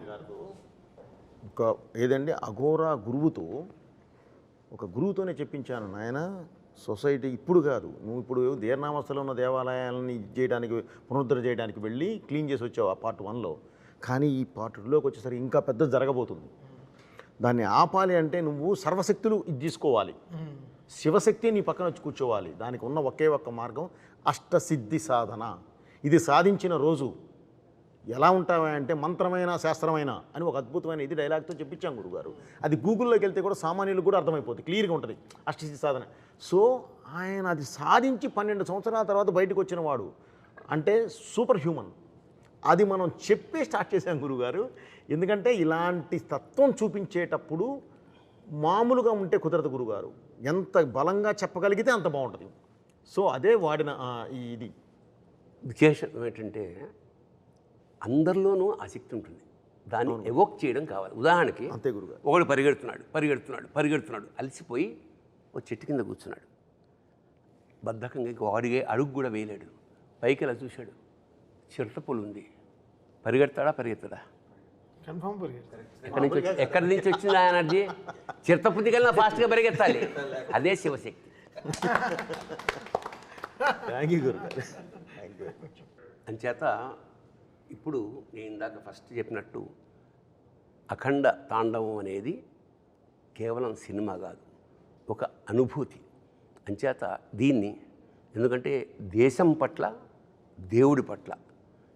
ఒక ఏదండి అఘోరా ఒక గురువుతోనే చెప్పించాను నాయన. సొసైటీ ఇప్పుడు కాదు, నువ్వు ఇప్పుడు దీర్ణావస్థలో ఉన్న దేవాలయాలని చేయడానికి పునరుద్ధరణ చేయడానికి వెళ్ళి క్లీన్ చేసి వచ్చావు ఆ పార్ట్ 1లో. కానీ ఈ పార్ట్ 2లోకి వచ్చేసరికి ఇంకా పెద్ద జరగబోతుంది. దాన్ని ఆపాలి అంటే నువ్వు సర్వశక్తులు ఇది తీసుకోవాలి, శివశక్తి నీ పక్కన వచ్చి కూర్చోవాలి. దానికి ఉన్న ఒకే ఒక్క మార్గం అష్టసిద్ధి సాధన. ఇది సాధించిన రోజు ఎలా ఉంటావా అంటే మంత్రమైన శాస్త్రమైన అని ఒక అద్భుతమైన ఇది డైలాగ్తో చెప్పించాం గురుగారు. అది గూగుల్లోకి వెళ్తే కూడా సామాన్యులకు కూడా అర్థమైపోతుంది, క్లియర్గా ఉంటుంది అష్టసిద్ధి సాధన. సో ఆయన అది సాధించి 12 సంవత్సరాల తర్వాత బయటకు వచ్చిన వాడు అంటే సూపర్ హ్యూమన్. అది మనం చెప్పే స్టార్ట్ చేసాం గురుగారు. ఎందుకంటే ఇలాంటి తత్వం చూపించేటప్పుడు మామూలుగా ఉంటే కుదరదు గురుగారు, ఎంత బలంగా చెప్పగలిగితే అంత బాగుంటుంది. సో అదే వాడిన ఇది విశేషం ఏంటంటే అందరిలోనూ ఆసక్తి ఉంటుంది, దాన్ని ఎవోక్ చేయడం కావాలి. ఉదాహరణకి అంతే గురుగారు. ఒకడు పరిగెడుతున్నాడు అలసిపోయి ఒక చెట్టు కింద కూర్చున్నాడు. బద్ధకంగా వాడిగే అడుగు కూడా వేయలేడు. పైకి ఇలా చూశాడు, చిరుతపులు ఉంది. పరిగెడతాడా? కన్ఫర్మ్ ఎక్కడి నుంచి వచ్చింది ఆ ఎనర్జీ? చిరుతపుంది కన్నా ఫాస్ట్గా పరిగెత్తాలి. అదే శివశక్తి. థ్యాంక్ యూ గురుగారు. అంచేత ఇప్పుడు నేను ఇందాక ఫస్ట్ చెప్పినట్టు అఖండ తాండవం అనేది కేవలం సినిమా కాదు, ఒక అనుభూతి. అంచేత దీన్ని ఎందుకంటే దేశం పట్ల దేవుడి పట్ల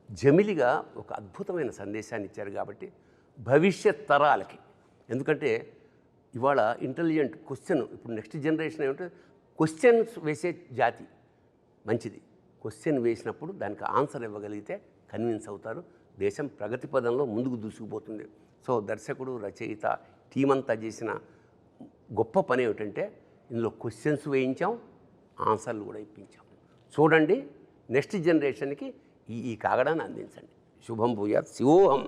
జమిలిగా ఒక అద్భుతమైన సందేశాన్ని ఇచ్చారు కాబట్టి భవిష్యత్ తరాలకి. ఎందుకంటే ఇవాళ ఇంటెలిజెంట్ క్వశ్చన్, ఇప్పుడు నెక్స్ట్ జనరేషన్ ఏమంటే క్వశ్చన్స్ వేసే జాతి మంచిది. క్వశ్చన్ వేసినప్పుడు దానికి ఆన్సర్ ఇవ్వగలిగితే కన్విన్స్ అవుతారు, దేశం ప్రగతి పదంలో ముందుకు దూసుకుపోతుంది. సో దర్శకుడు, రచయిత, టీం అంతా చేసిన గొప్ప పని ఏమిటంటే ఇందులో క్వశ్చన్స్ వేయించాం, ఆన్సర్లు కూడా ఇప్పించాం. చూడండి, నెక్స్ట్ జనరేషన్కి ఈ కాగడాన్ని అందించండి. శుభం భూయాత్. శివోహం.